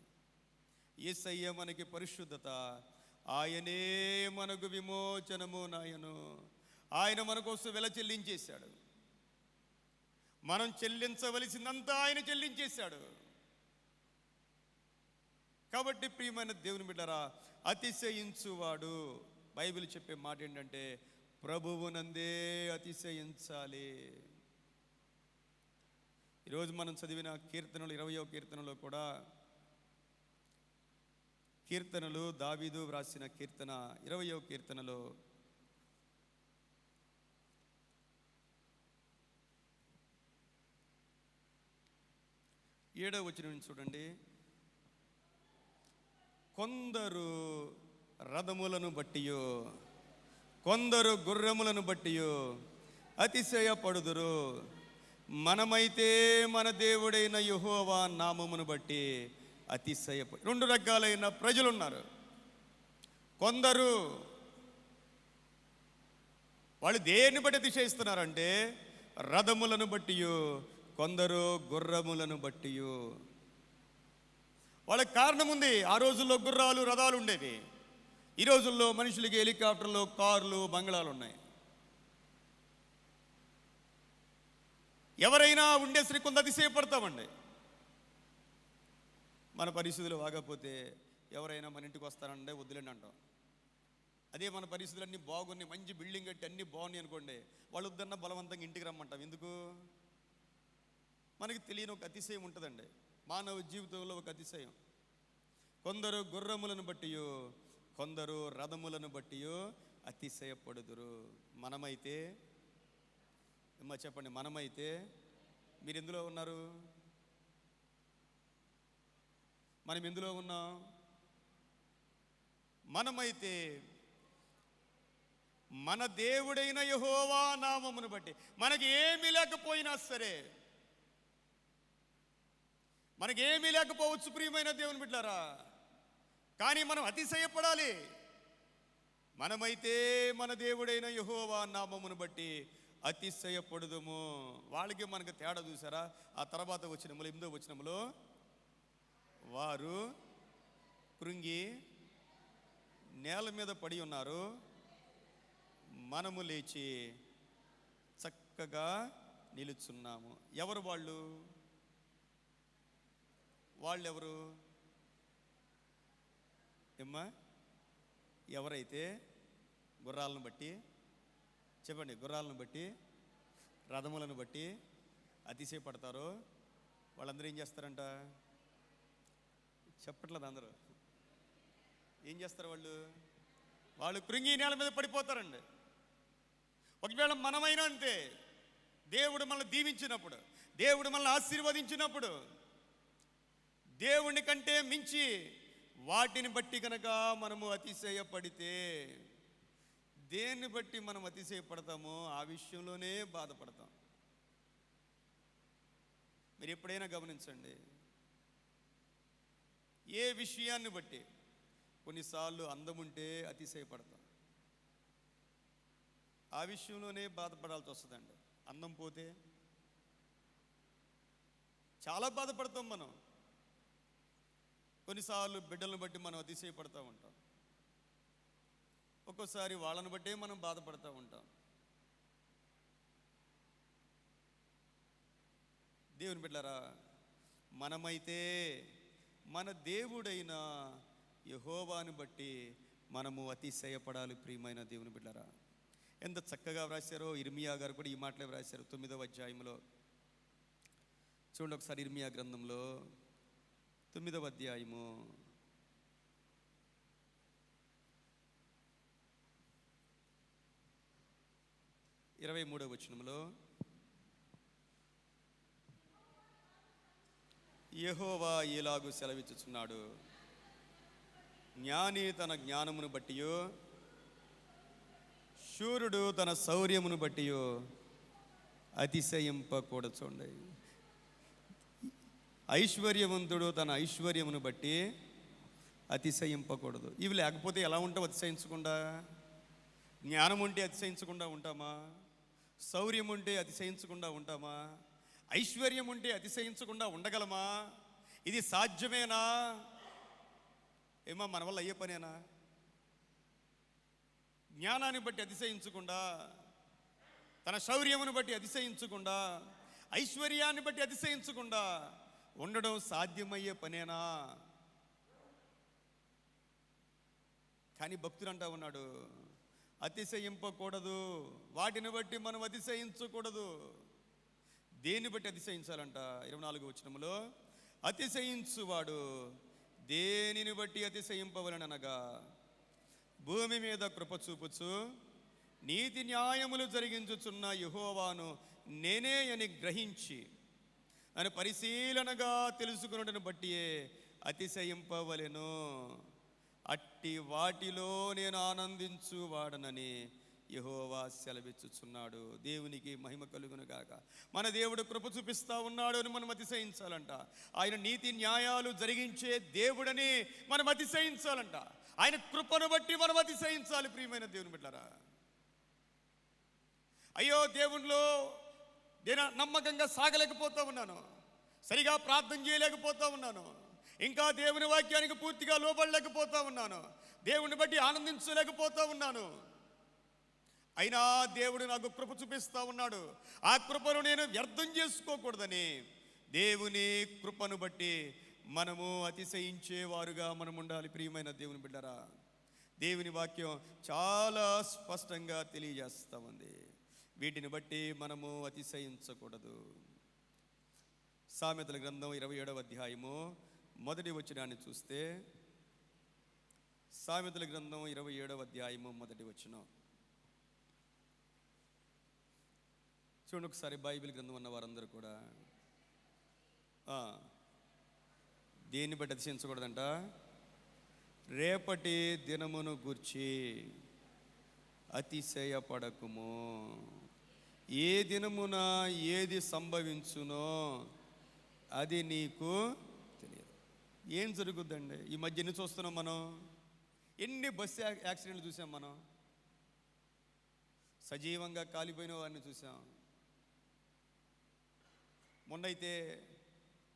[SPEAKER 2] యేసయ్య మనకి పరిశుద్ధత, ఆయనే మనకు విమోచనము నాయను. ఆయన మన కోసం వెల చెల్లించేశాడు. మనం చెల్లించవలసిందంతా ఆయన చెల్లించేశాడు. కాబట్టి ప్రియమైన దేవుని బిడ్డరా, అతిశయించువాడు, బైబిల్ చెప్పే మాట ఏంటంటే ప్రభువునందే అతిశయించాలి. ఈరోజు మనం చదివిన కీర్తనలు 20వ కీర్తనలో కూడా, కీర్తనలు దావీదు వ్రాసిన కీర్తన 20వ కీర్తనలో 7వ వచనం చూడండి. కొందరు రథములను బట్టియో కొందరు గుర్రములను బట్టియో అతిశయపడుదురు, మనమైతే మన దేవుడైన యెహోవా నామమును బట్టి అతిశయపడు. రెండు రకాలైన ప్రజలు ఉన్నారు. కొందరు వాళ్ళు దేన్ని బట్టి అతిశయిస్తున్నారంటే రథములను బట్టియో కొందరు గుర్రములను బట్టియో. వాళ్ళకి కారణం ఉంది. ఆ రోజుల్లో గుర్రాలు రథాలు ఉండేవి. ఈ రోజుల్లో మనుషులకి హెలికాప్టర్లు, కార్లు, బంగ్లాలు ఉన్నాయి. ఎవరైనా ఉండేసరికి కొంత అతిశయపడతామండి. మన పరిస్థితులు బాగపోతే ఎవరైనా మన ఇంటికి వస్తారంటే వద్దులేండి అంటాం. అదే మన పరిస్థితులు అన్నీ బాగున్నాయి, మంచి బిల్డింగ్ కట్టి అన్నీ బాగున్నాయి అనుకోండి, వాళ్ళు వద్దన్న బలవంతంగా ఇంటికి రమ్మంటాం. ఎందుకు? మనకి తెలియని ఒక అతిశయం ఉంటుందండి మానవ జీవితంలో, ఒక అతిశయం. కొందరు గుర్రములను బట్టియో కొందరు రథములను బట్టియో అతిశయపడుదురు. మనమైతే చెప్పండి, మనమైతే మీరు ఎందులో ఉన్నారు? మనం ఎందులో ఉన్నాం? మనమైతే మన దేవుడైన యెహోవా నామమును బట్టి, మనకి ఏమీ లేకపోయినా సరే, మనకేమీ లేకపోవచ్చు ప్రియమైన దేవుని బిడ్డలారా, కానీ మనం అతిశయపడాలి. మనమైతే మన దేవుడైన యెహోవా నామమును బట్టి అతిశయపడుదుము. వాళ్ళకి మనకు తేడా చూసారా? ఆ తర్వాత వచనములో 8వ వచనములో, వారు కృంగి నేల మీద పడి ఉన్నారు, మనము లేచి చక్కగా నిలుచున్నాము. ఎవరు వాళ్ళు? వాళ్ళెవరు? ఏమ్మా, ఎవరైతే గుర్రాలను బట్టి, చెప్పండి, గుర్రాలను బట్టి రథములను బట్టి అతిశయపడతారో వాళ్ళందరూ ఏం చేస్తారంట? చెప్పట్లేదు అందరూ. ఏం చేస్తారు వాళ్ళు? వాళ్ళు కృంగి నేల మీద పడిపోతారండి. ఒకవేళ మనమైనా అంతే. దేవుడు మనల్ని దీవించినప్పుడు, దేవుడు మనల్ని ఆశీర్వదించినప్పుడు, దేవుని కంటే మించి వాటిని బట్టి కనుక మనము అతిశయపడితే, దేన్ని బట్టి మనం అతిశయపడతామో ఆ విషయంలోనే బాధపడతాం. మీరు ఎప్పుడైనా గమనించండి, ఏ విషయాన్ని బట్టి కొన్నిసార్లు అందం ఉంటే అతిశయపడతాం, ఆ విషయంలోనే బాధపడాల్సి వస్తుందండి. అందం పోతే చాలా బాధపడతాం మనం. కొన్నిసార్లు బిడ్డలను బట్టి మనం అతిశయపడతా ఉంటాం, ఒక్కోసారి వాళ్ళని బట్టే మనం బాధపడతా ఉంటాం. దేవుని బిడ్డలారా, మనమైతే మన దేవుడైన యెహోవాను బట్టి మనము అతిశయపడాలి. ప్రియమైన దేవుని బిడ్డలారా, ఎంత చక్కగా వ్రాశారో ఇర్మియా గారు కూడా ఈ మాటలే వ్రాశారు 9వ అధ్యాయంలో. చూడండి ఒకసారి ఇర్మియా గ్రంథంలో 9వ అధ్యాయము 23వ వచనంలో, యెహోవా ఇలాగు సెలవిచ్చుచున్నాడు, జ్ఞాని తన జ్ఞానమును బట్టియో, శూరుడు తన శౌర్యమును బట్టియో అతిశయింపకూడదు. చూడండి, ఐశ్వర్యవంతుడు తన ఐశ్వర్యమును బట్టి అతిశయింపకూడదు. ఇవి లేకపోతే ఎలా ఉంటాం అతిశయించకుండా? జ్ఞానం ఉంటే అతిశయించకుండా ఉంటామా? శౌర్యం ఉంటే అతిశయించకుండా ఉంటామా? ఐశ్వర్యం ఉంటే అతిశయించకుండా ఉండగలమా? ఇది సాధ్యమేనా? ఏమో మన వల్ల అయ్యే పనేనా? జ్ఞానాన్ని బట్టి అతిశయించకుండా, తన శౌర్యమును బట్టి అతిశయించకుండా, ఐశ్వర్యాన్ని బట్టి అతిశయించకుండా ఉండడం సాధ్యమయ్యే పనేనా? కానీ భక్తుడు అంటా ఉన్నాడు, అతిశయింపకూడదు. వాటిని బట్టి మనం అతిశయించకూడదు. దేన్ని బట్టి అతిశయించాలంట? 24వ వచనంలో, అతిశయించువాడు దేనిని బట్టి అతిశయింపవలననగా, భూమి మీద కృప చూపుచు నీతి న్యాయములు జరిగించుచున్న యెహోవాను నేనే అని గ్రహించి అని పరిశీలనగా తెలుసుకున్నటను బట్టియే అతిశయింపవలెను. అట్టి వాటిలో నేను ఆనందించువాడనని యెహోవా సెలవిచ్చుచున్నాడు. దేవునికి మహిమ కలుగును గాక. మన దేవుడు కృప చూపిస్తా ఉన్నాడు అని మనం అతిశయించాలంట. ఆయన నీతి న్యాయాలు జరిగించే దేవుడని మనం అతిశయించాలంట. ఆయన కృపను బట్టి మనం అతిశయించాలి. ప్రియమైన దేవుని బిడ్డలారా, అయ్యో దేవునిలో నేను నమ్మకంగా సాగలేకపోతా ఉన్నాను, సరిగా ప్రార్థన చేయలేకపోతా ఉన్నాను, ఇంకా దేవుని వాక్యానికి పూర్తిగా లోబడలేకపోతా ఉన్నాను, దేవుని బట్టి ఆనందించలేకపోతా ఉన్నాను, అయినా దేవుడు నాకు కృప చూపిస్తా ఉన్నాడు. ఆ కృపను నేను వ్యర్థం చేసుకోకూడదని దేవుని కృపను బట్టి మనము అతిశయించేవారుగా మనం ఉండాలి. ప్రియమైన దేవుని బిడ్డరా, దేవుని వాక్యం చాలా స్పష్టంగా తెలియజేస్తూ ఉంది. వీటిని బట్టి మనము అతిశయించకూడదు. సామెతల గ్రంథం 27వ అధ్యాయము 1వ వచనాన్ని చూస్తే, సామెతల గ్రంథం 27వ అధ్యాయము 1వ వచనం చూడండి ఒకసారి. బైబిల్ గ్రంథం ఉన్న వారందరూ కూడా దేన్ని బట్టి అతిశయించకూడదంట? రేపటి దినమును గూర్చి అతిశయపడకుము. ఏ దినమున ఏది సంభవించునో అది నీకు తెలియదు. ఏం జరుగుద్దండి? ఈ మధ్య ఎన్ని చూస్తున్నాం మనం? ఎన్ని బస్సు యాక్సిడెంట్లు చూసాం మనం? సజీవంగా కాలిపోయిన వారిని చూసాం. మొన్నైతే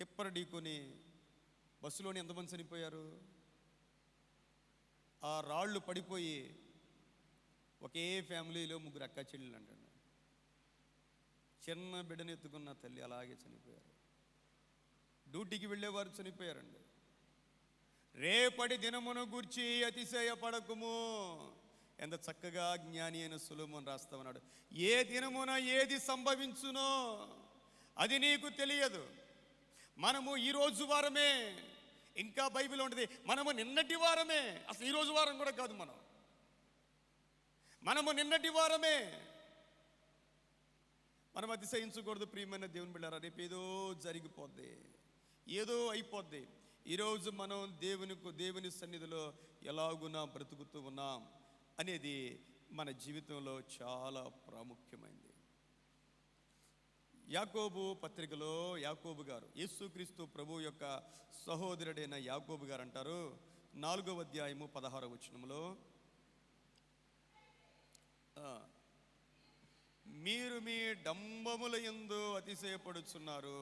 [SPEAKER 2] టిప్పర్ ఢీకొని బస్సులోని ఎంతమంది చనిపోయారు? ఆ రాళ్ళు పడిపోయి ఒకే ఫ్యామిలీలో 3 అక్క చెల్లెలు అంటాడు. చిన్న బిడ్డను ఎత్తుకున్న తల్లి అలాగే చనిపోయారు. డ్యూటీకి వెళ్ళేవారు చనిపోయారండి. రేపటి దినమును గూర్చి అతిశయపడకుము. ఎంత చక్కగా జ్ఞాని అయిన సొలొమోను రాస్తా ఉన్నాడు. ఏ దినమున ఏది సంభవించునో అది నీకు తెలియదు. మనము ఈరోజు వారమే. ఇంకా బైబిల్ ఉంటుంది, మనము నిన్నటి వారమే. అసలు ఈరోజు వారం కూడా కాదు, మనము నిన్నటి వారమే. మనం అతిశయించకూడదు. ప్రియమైన దేవుని బిడ్డలారా, రేపు ఏదో జరిగిపోద్ది, ఏదో అయిపోద్ది. ఈరోజు మనం దేవుని సన్నిధిలో ఎలాగునా బ్రతుకుతూ ఉన్నాం అనేది మన జీవితంలో చాలా ప్రాముఖ్యమైనది. యాకోబు పత్రికలో యాకోబు గారు, యేసుక్రీస్తు ప్రభు యొక్క సహోదరుడైన యాకోబు గారు అంటారు, 4వ అధ్యాయము 16వ వచనంలో, మీరు మీ డంబముల యందు అతిశయపడుచున్నారు,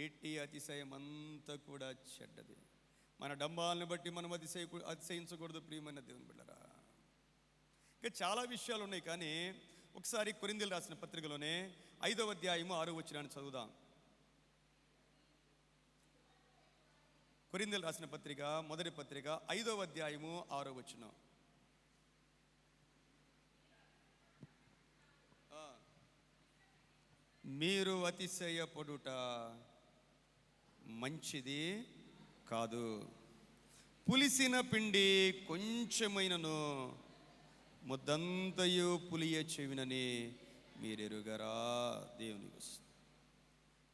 [SPEAKER 2] ఎట్టి అతిశయం అంతా కూడా చెడ్డది. మన డంబాలను బట్టి మనం అతిశయించకూడదు ప్రియమైన దేవుని బిడ్డరా. ఇంకా చాలా విషయాలు ఉన్నాయి, కానీ ఒకసారి కొరింథీయులు రాసిన పత్రికలోనే 5వ అధ్యాయము 6వ వచనాన్ని చదువుదాం. కొరింథీయులు రాసిన పత్రిక, మొదటి పత్రిక 5వ అధ్యాయము 6వ వచనం. మీరు అతిశయపడుట మంచిది కాదు. పులిసిన పిండి కొంచెమైనను ముద్దంతయు పులియ చెవినని మీరెరుగరా. దేవునికి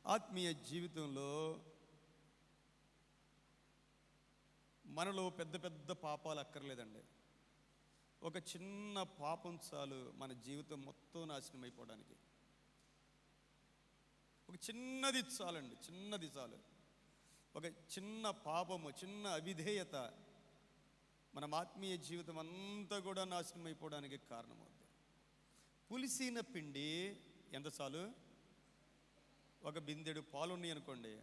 [SPEAKER 2] ఆత్మీయ జీవితంలో మనలో పెద్ద పెద్ద పాపాలు అక్కర్లేదండి. ఒక చిన్న పాపం చాలు మన జీవితం మొత్తం నాశనం అయిపోవడానికి. ఒక చిన్నది చాలండి, చిన్నది చాలు. ఒక చిన్న పాపము, చిన్న అవిధేయత మన ఆత్మీయ జీవితం అంతా కూడా నాశనం అయిపోవడానికి కారణమవుతుంది. పులిసిన పిండి ఎంత చాలు? ఒక బిందెడు పాలు ఉన్నాయి అనుకోండి,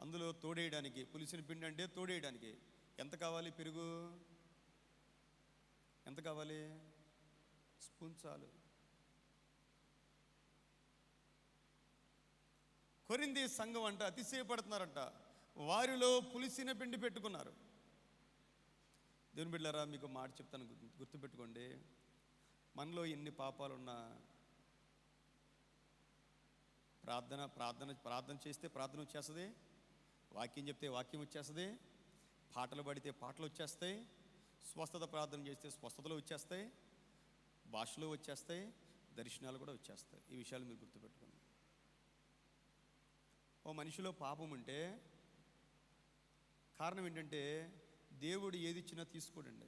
[SPEAKER 2] అందులో తోడేయడానికి, పులిసిన పిండి అంటే తోడేయడానికి ఎంత కావాలి? పెరుగు ఎంత కావాలి? స్పూన్ చాలు. కొరింథీ సంఘం అంట అతిశయపడుతున్నారంట, వారిలో పులిసిన పిండి పెట్టుకున్నారు. దేవుని బిడ్డలారా, మీకు మాట చెప్తాను, గుర్తుపెట్టుకోండి. మనలో ఎన్ని పాపాలున్నా ప్రార్థన చేస్తే ప్రార్థన వచ్చేస్తుంది, వాక్యం చెప్తే వాక్యం వచ్చేస్తుంది, పాటలు పాడితే పాటలు వచ్చేస్తాయి, స్వస్థత ప్రార్థన చేస్తే స్వస్థతలు వచ్చేస్తాయి, భాషలు వచ్చేస్తాయి, దర్శనాలు కూడా వచ్చేస్తాయి. ఈ విషయాలు మీరు గుర్తుపెట్టుకోండి. ఓ మనిషిలో పాపం ఉంటే కారణం ఏంటంటే దేవుడు ఏది ఇచ్చినా తీసుకోడండి.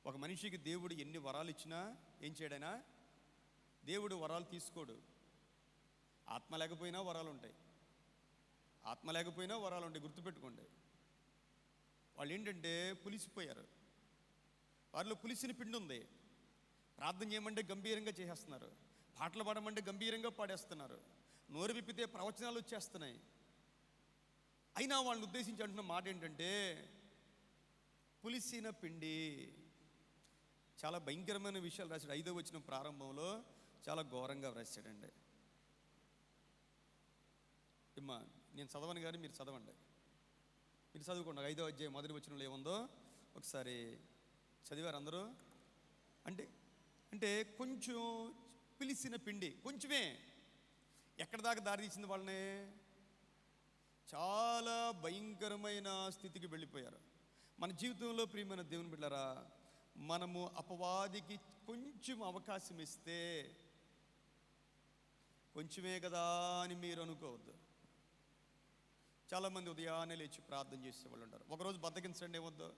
[SPEAKER 2] ఒక మనిషికి దేవుడు ఎన్ని వరాలు ఇచ్చినా ఏం చేయడైనా దేవుడు వరాలు తీసుకోడు. ఆత్మ లేకపోయినా వరాలు ఉంటాయి, ఆత్మ లేకపోయినా వరాలు ఉంటాయి. గుర్తుపెట్టుకోండి. వాళ్ళు ఏంటంటే పులిసిపోయారు, వారిలో పులిసిన పిండి ఉంది. ప్రార్థన చేయమంటే గంభీరంగా చేసేస్తున్నారు, పాటలు పాడమంటే గంభీరంగా పాడేస్తున్నారు, నోరు విప్పితే ప్రవచనాలు వచ్చేస్తున్నాయి. అయినా వాళ్ళని ఉద్దేశించి అంటున్న మాట ఏంటంటే పులిసిన పిండి. చాలా భయంకరమైన విషయాలు రాశాడు. 5వ వచనం ప్రారంభంలో చాలా ఘోరంగా రాశాడండి. ఇమ్మా నేను చదవను కానీ మీరు చదవండి, మీరు చదువుకోండి. 5వ అధ్యాయం మొదటి వచనంలో ఏముందో ఒకసారి చదివారు అందరూ? అంటే కొంచెం పిలిచిన పిండి, కొంచెమే ఎక్కడ దాకా దారి తీసింది వాళ్ళని? చాలా భయంకరమైన స్థితికి వెళ్ళిపోయారు. మన జీవితంలో ప్రియమైన దేవుని బిడ్డలారా, మనము అపవాదికి కొంచెం అవకాశం ఇస్తే, కొంచెమే కదా అని మీరు అనుకోవద్దు. చాలామంది ఉదయాన్నే లేచి ప్రార్థన చేసేవాళ్ళు ఉంటారు. ఒకరోజు బద్దకించండి, ఏమొద్దు,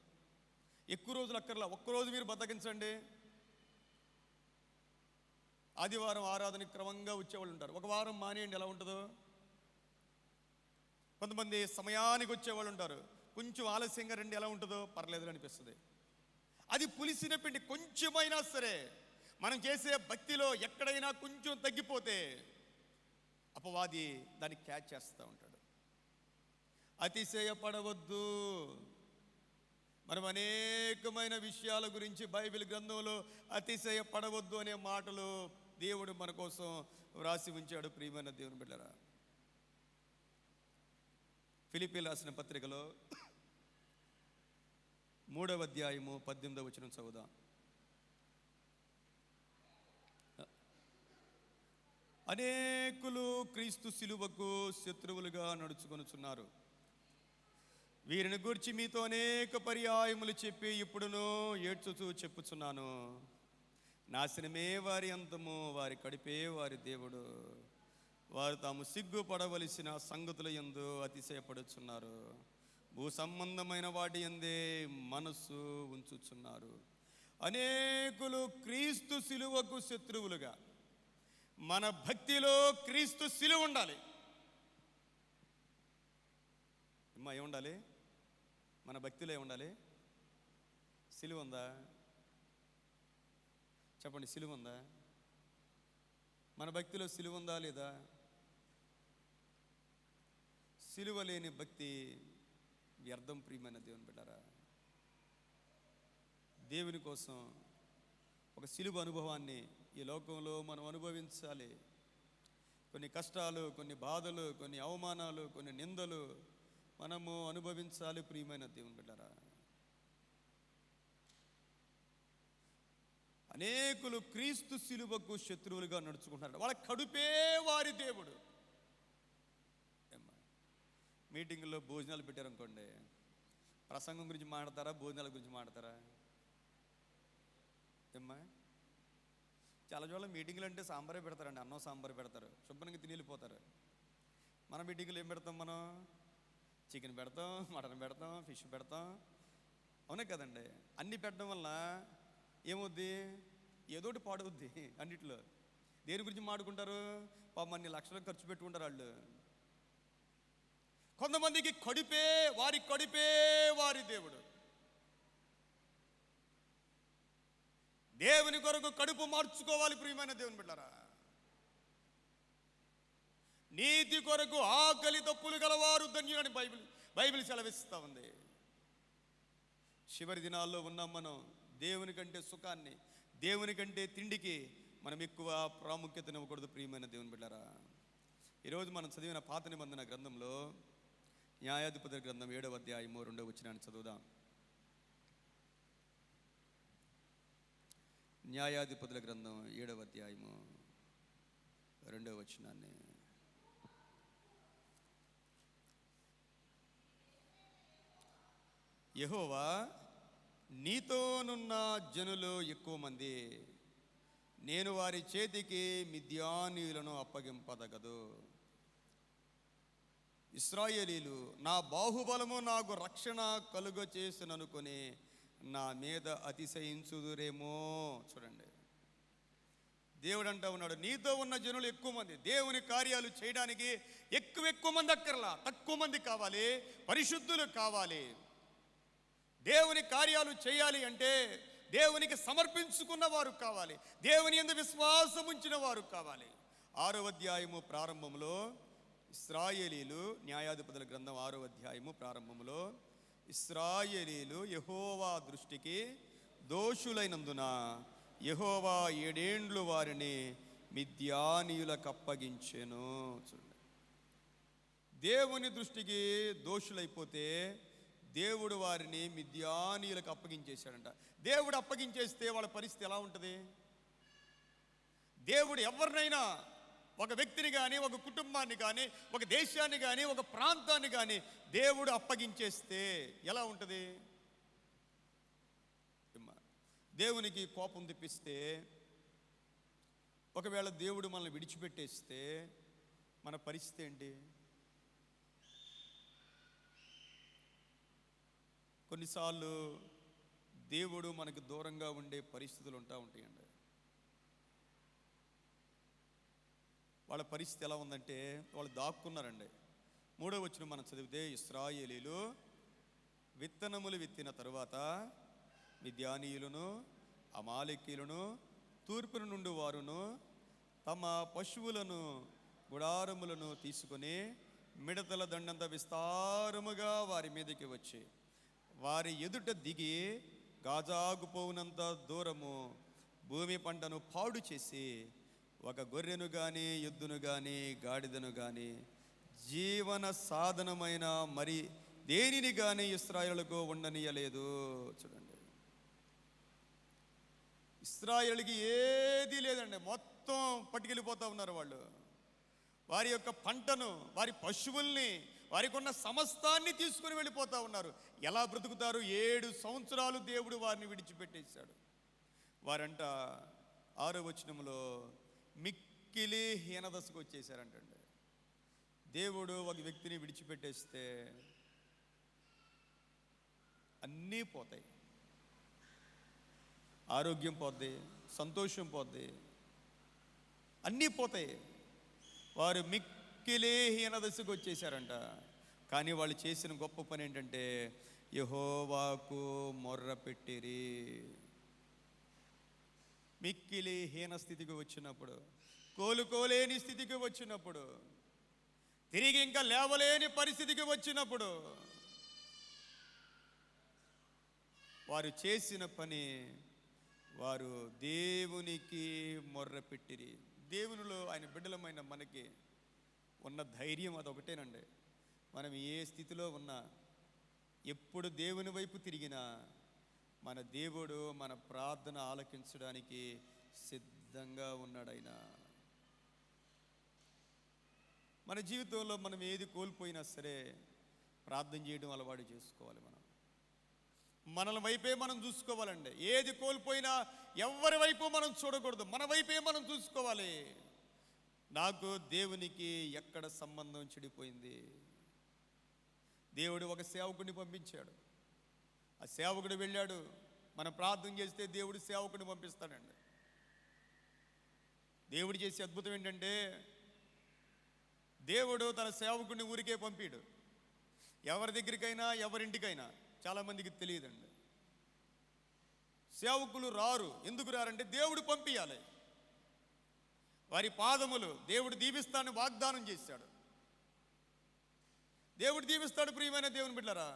[SPEAKER 2] ఎక్కువ రోజులు అక్కర్లా, ఒక్కరోజు మీరు బద్దకించండి. ఆదివారం ఆరాధనకి క్రమంగా వచ్చేవాళ్ళు ఉంటారు, ఒక వారం మానేయండి, ఎలా ఉంటుందో. కొంతమంది సమయానికి వచ్చేవాళ్ళు ఉంటారు, కొంచెం ఆలస్యంగా రండి, ఎలా ఉంటుందో పర్లేదు అనిపిస్తుంది. అది పులిసిన పిండి. కొంచెమైనా సరే మనం చేసే భక్తిలో ఎక్కడైనా కొంచెం తగ్గిపోతే అపవాది దాన్ని క్యాచ్ చేస్తూ ఉంటాడు. అతిశయపడవద్దు. మనం అనేకమైన విషయాల గురించి బైబిల్ గ్రంథంలో అతిశయపడవద్దు అనే మాటలు దేవుడు మన కోసం వ్రాసి ఉంచాడు. ప్రియమైన దేవుని బిడ్డలారా, ఫిలిప్పీయులకు రాసిన పత్రికలో 3వ అధ్యాయము 18వ వచనం చదువుదాం. అనేకులు క్రీస్తు శిలువకు శత్రువులుగా నడుచుకొనుచున్నారు. వీరిని గూర్చి మీతో అనేక పర్యాయములు చెప్పి ఇప్పుడును ఏడ్చుచూ చెప్పుచున్నాను, నాశనమే వారి అంతము, వారి కడిపే వారి దేవుడు. వారు తాము సిగ్గుపడవలసిన సంగతుల యందు అతిశయపడుచున్నారు, భూ సంబంధమైన వాటి యందే మనస్సు ఉంచుచున్నారు. అనేకులు క్రీస్తు శిలువకు శత్రువులుగా. మన భక్తిలో క్రీస్తు శిలువ ఉండాలి. అమ్మా ఏముండాలి? మన భక్తిలో ఏముండాలి? శిలువ ఉందా? చెప్పండి, శిలువ ఉందా? మన భక్తిలో శిలువ ఉందా లేదా? సిలువ లేని భక్తి వ్యర్థం. ప్రియమైన దేవుని బిడ్డలారా, దేవుని కోసం ఒక సిలువ అనుభవాన్ని ఈ లోకంలో మనం అనుభవించాలి. కొన్ని కష్టాలు, కొన్ని బాధలు, కొన్ని అవమానాలు, కొన్ని నిందలు మనము అనుభవించాలి. ప్రియమైన దేవుని బిడ్డలారా, అనేకులు క్రీస్తు సిలువకు శత్రువులుగా నడుచుకుంటున్నారు. వాళ్ళ కడుపే వారి దేవుడు. మీటింగ్లో భోజనాలు పెట్టారనుకోండి, ప్రసంగం గురించి మాట్లాడతారా, భోజనాల గురించి మాట్లాడతారా? ఏమ్మా, చాలా చోట్ల మీటింగ్లు అంటే సాంబారే పెడతారండి, అన్నం సాంబార్ పెడతారు, శుభ్రంగా తిని వెళ్ళిపోతారు. మన మీటింగ్లు ఏం పెడతాం? మనం చికెన్ పెడతాం, మటన్ పెడతాం, ఫిష్ పెడతాం. అవునే కదండి? అన్నీ పెట్టడం వల్ల ఏమవుద్ది? ఏదోటి పాడవుద్ది అన్నిట్లో. దేని గురించి మాడుకుంటారు? పాపం అన్ని లక్షలకు ఖర్చు పెట్టుకుంటారు వాళ్ళు. కొంతమందికి కడుపే వారి దేవుడు. దేవుని కొరకు కడుపు మార్చుకోవాలి. ప్రియమైన దేవుని బిడ్డలారా, నీతి కొరకు ఆకలి తప్పులు గలవారు ధన్యులని బైబిల్ సెలవిస్తూ ఉంది. చివరి దినాల్లో ఉన్నాం మనం. దేవుని కంటే సుఖాన్ని, దేవుని కంటే తిండికి మనం ఎక్కువ ప్రాముఖ్యతనివ్వకూడదు. ప్రియమైన దేవుని బిడ్డలారా, ఈరోజు మనం చదివిన పాత నిబంధన గ్రంథంలో న్యాయాధిపతుల గ్రంథం 7వ అధ్యాయము 2వ వచనాన్ని చదువుదాం. న్యాయాధిపతుల గ్రంథం 7వ అధ్యాయము 2వ వచనాన్ని. యెహోవా, నీతోనున్న జనులు ఎక్కువ మంది, నేను వారి చేతికి మిద్యానీయులను అప్పగింపదగదు. ఇశ్రాయేలీలు నా బాహుబలము నాకు రక్షణ కలుగ చేసిననుకొని నా మీద అతిశయించుదురేమో. చూడండి, దేవుడు అంటా ఉన్నాడు, నీతో ఉన్న జనులు ఎక్కువ మంది. దేవుని కార్యాలు చేయడానికి ఎక్కువ మంది అక్కర్లా, తక్కువ మంది కావాలి. పరిశుద్ధులు కావాలి. దేవుని కార్యాలు చేయాలి అంటే దేవునికి సమర్పించుకున్న వారు కావాలి. దేవుని యందు విశ్వాసం ఉంచిన వారు కావాలి. 6వ అధ్యాయము ప్రారంభంలో ఇశ్రాయేలీలు, న్యాయాధిపతుల గ్రంథం 6వ అధ్యాయము ప్రారంభంలో ఇశ్రాయేలీలు యెహోవా దృష్టికి దోషులైనందున యెహోవా 7 ఏండ్లు వారిని మిద్యానీయులకు అప్పగించెను. చూడండి, దేవుని దృష్టికి దోషులైపోతే దేవుడు వారిని మిద్యానీయులకు అప్పగించేశాడంట. దేవుడు అప్పగించేస్తే వాళ్ళ పరిస్థితి ఎలా ఉంటుంది? దేవుడు ఎవరినైనా, ఒక వ్యక్తిని కానీ, ఒక కుటుంబాన్ని కానీ, ఒక దేశాన్ని కానీ, ఒక ప్రాంతాన్ని కానీ దేవుడు అప్పగించేస్తే ఎలా ఉంటుంది? దేవునికి కోపం తెప్పిస్తే, ఒకవేళ దేవుడు మనల్ని విడిచిపెట్టేస్తే మన పరిస్థితి ఏంటి? కొన్నిసార్లు దేవుడు మనకు దూరంగా ఉండే పరిస్థితులు ఉంటాయండి. వాళ్ళ పరిస్థితి ఎలా ఉందంటే, వాళ్ళు దాక్కున్నారండి. 3వ వచనం మనం చదివితే, ఇశ్రాయేలీలు విత్తనములు విత్తిన తరువాత మిద్యానీయులను, అమాలేకీయులను, తూర్పున నుండి వారును తమ పశువులను, గుడారములను తీసుకొని మిడతల దండంత విస్తారముగా వారి మీదకి వచ్చి వారి ఎదుట దిగి గాజాగుపోవునంత దూరము భూమి పంటను పాడు చేసి ఒక గొర్రెను కానీ, ఎద్దును కానీ, గాడిదను కానీ, జీవన సాధనమైన మరి దేనిని కానీ ఇశ్రాయేలుకు ఉండనీయలేదు. చూడండి, ఇశ్రాయేలుకి ఏదీ లేదండి, మొత్తం పట్టుకెళ్ళిపోతూ ఉన్నారు వాళ్ళు. వారి యొక్క పంటను, వారి పశువుల్ని, వారికి ఉన్న సమస్తాన్ని తీసుకుని వెళ్ళిపోతూ ఉన్నారు. ఎలా బ్రతుకుతారు? 7 సంవత్సరాలు దేవుడు వారిని విడిచిపెట్టేశాడు. వారంట 6వ వచనంలో మిక్కిలి హీనదశకు వచ్చేసారంటండి. దేవుడు ఒక వ్యక్తిని విడిచిపెట్టేస్తే అన్నీ పోతాయి. ఆరోగ్యం పోద్ది, సంతోషం పోద్ది, అన్నీ పోతాయి. వారు మిక్కిలి హీనదశకు వచ్చేసారంట. కానీ వాళ్ళు చేసిన గొప్ప పని ఏంటంటే యెహోవాకు మొర్ర పెట్టిరి. మిక్కిలి హీన స్థితికి వచ్చినప్పుడు, కోలుకోలేని స్థితికి వచ్చినప్పుడు తిరిగి ఇంకా లేవలేని పరిస్థితికి వచ్చినప్పుడు వారు చేసిన పని, వారు దేవునికి మొర్రపెట్టిరి. దేవునిలో ఆయన బిడ్డలమైన మనకి ఉన్న ధైర్యం అదొకటేనండి. మనం ఏ స్థితిలో ఉన్నా, ఎప్పుడు దేవుని వైపు తిరిగినా మన దేవుడు మన ప్రార్థన ఆలకించడానికి సిద్ధంగా ఉన్నాడు. ఆయన మన జీవితంలో మనం ఏది కోల్పోయినా సరే ప్రార్థన చేయడం అలవాటు చేసుకోవాలి. మనల వైపే మనం చూసుకోవాలండి. ఏది కోల్పోయినా ఎవరి వైపు మనం చూడకూడదు, మన వైపే మనం చూసుకోవాలి. నాకు దేవునికి ఎక్కడ సంబంధం చెడిపోయింది? దేవుడు ఒక సేవకుడిని పంపించాడు. ఆ సేవకుడు వెళ్ళాడు. మనం ప్రార్థన చేస్తే దేవుడు సేవకుడిని పంపిస్తాడండి. దేవుడు చేసే అద్భుతం ఏంటంటే, దేవుడు తన సేవకుడిని ఊరికే పంపిడు. ఎవరి దగ్గరికైనా ఎవరింటికైనా. చాలామందికి తెలియదండి. సేవకులు రారు. ఎందుకు రారంటే దేవుడు పంపించాలి. వారి పాదములు దేవుడు దీవిస్తానని వాగ్దానం చేశాడు. దేవుడు దీవిస్తాడు. ప్రియమైన దేవుని బిడ్డలారా,